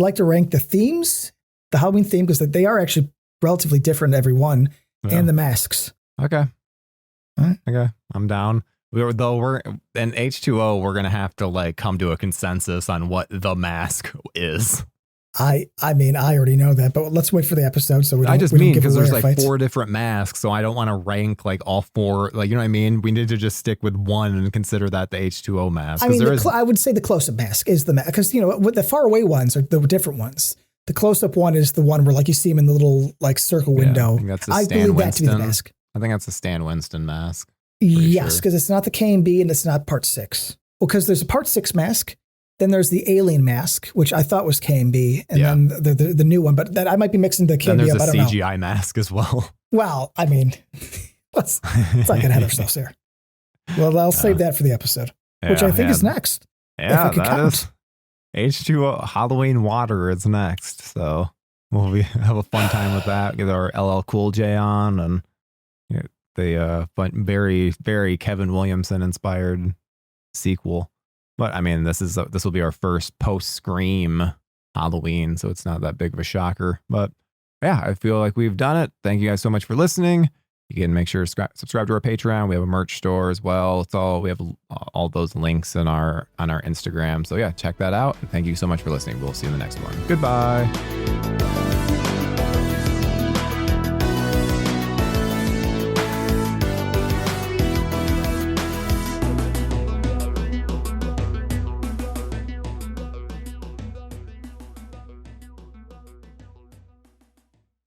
like to rank the themes, the Halloween theme, because they are actually relatively different every one, and the masks.
Okay.
All right.
Okay. I'm down. We're in H2O, we're gonna have to like come to a consensus on what the mask is.
I mean, I already know that, but let's wait for the episode. So
I just mean because there's like 4 different masks, so I don't want to rank like all 4. Like, you know what I mean? We need to just stick with one and consider that the H2O mask.
I mean, I would say the close-up mask is the mask, because with the far away ones are the different ones. The close-up one is the one where like you see him in the little like circle window.
I believe that to be the mask. I think that's the Stan Winston mask.
Yes, because it's not the KMB and it's not Part 6. Well, because there's a Part 6 mask. Then there's the alien mask, which I thought was KMB, and then the new one, but that I might be mixing the KMB
then there's
up.
a CGI mask as well.
Well, I mean, let's not get ahead of ourselves here. Well, I'll save that for the episode, which I think is next.
Yeah, that is H2O Halloween Water is next. So we'll have a fun time with that. Get our LL Cool J on, and the very, very Kevin Williamson inspired sequel. But I mean, this will be our first post-Scream Halloween, so it's not that big of a shocker. But yeah, I feel like we've done it. Thank you guys so much for listening. You can make sure to subscribe to our Patreon. We have a merch store as well. We have all those links on our Instagram. So yeah, check that out. And thank you so much for listening. We'll see you in the next one. Goodbye.